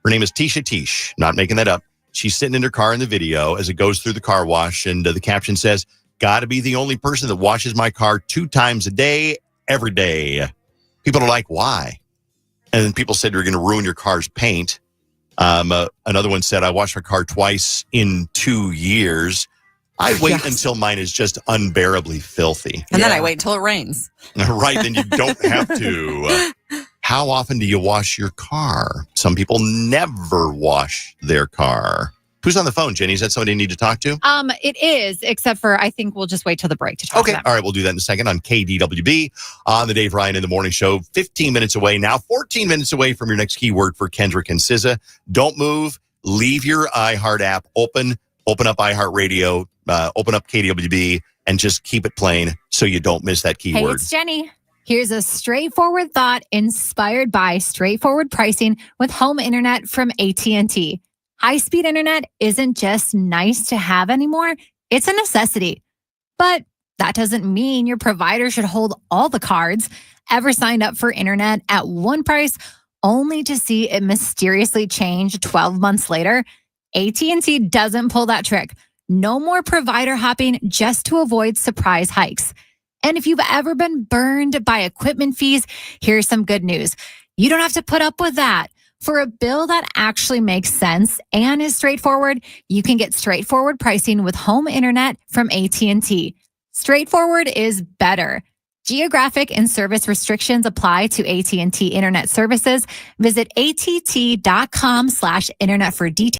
Her name is Tisha Tish. Not making that up. She's sitting in her car in the video as it goes through the car wash, and the caption says, "Gotta be the only person that washes my car 2 times a day, every day." People are like, why? And then people said you're going to ruin your car's paint. Another one said, "I wash my car twice in 2 years. I wait until mine is just unbearably filthy." And then I wait until it rains. Right, then you don't have to. How often do you wash your car? Some people never wash their car. Who's on the phone, Jenny? Is that somebody you need to talk to? It is, except for I think we'll just wait till the break to talk to them. All right, we'll do that in a second on KDWB on the Dave Ryan in the Morning Show. 15 minutes away now, 14 minutes away from your next keyword for Kendrick and SZA. Don't move. Leave your iHeart app open up iHeartRadio, open up KDWB, and just keep it playing so you don't miss that keyword. Hey, it's Jenny. Here's a straightforward thought inspired by straightforward pricing with home internet from AT&T. High-speed internet isn't just nice to have anymore, it's a necessity. But that doesn't mean your provider should hold all the cards. Ever signed up for internet at one price only to see it mysteriously change 12 months later? AT&T doesn't pull that trick. No more provider hopping just to avoid surprise hikes. And if you've ever been burned by equipment fees, here's some good news. You don't have to put up with that. For a bill that actually makes sense and is straightforward, you can get straightforward pricing with home internet from AT&T. Straightforward is better. Geographic and service restrictions apply to AT&T internet services. Visit att.com/internet for details.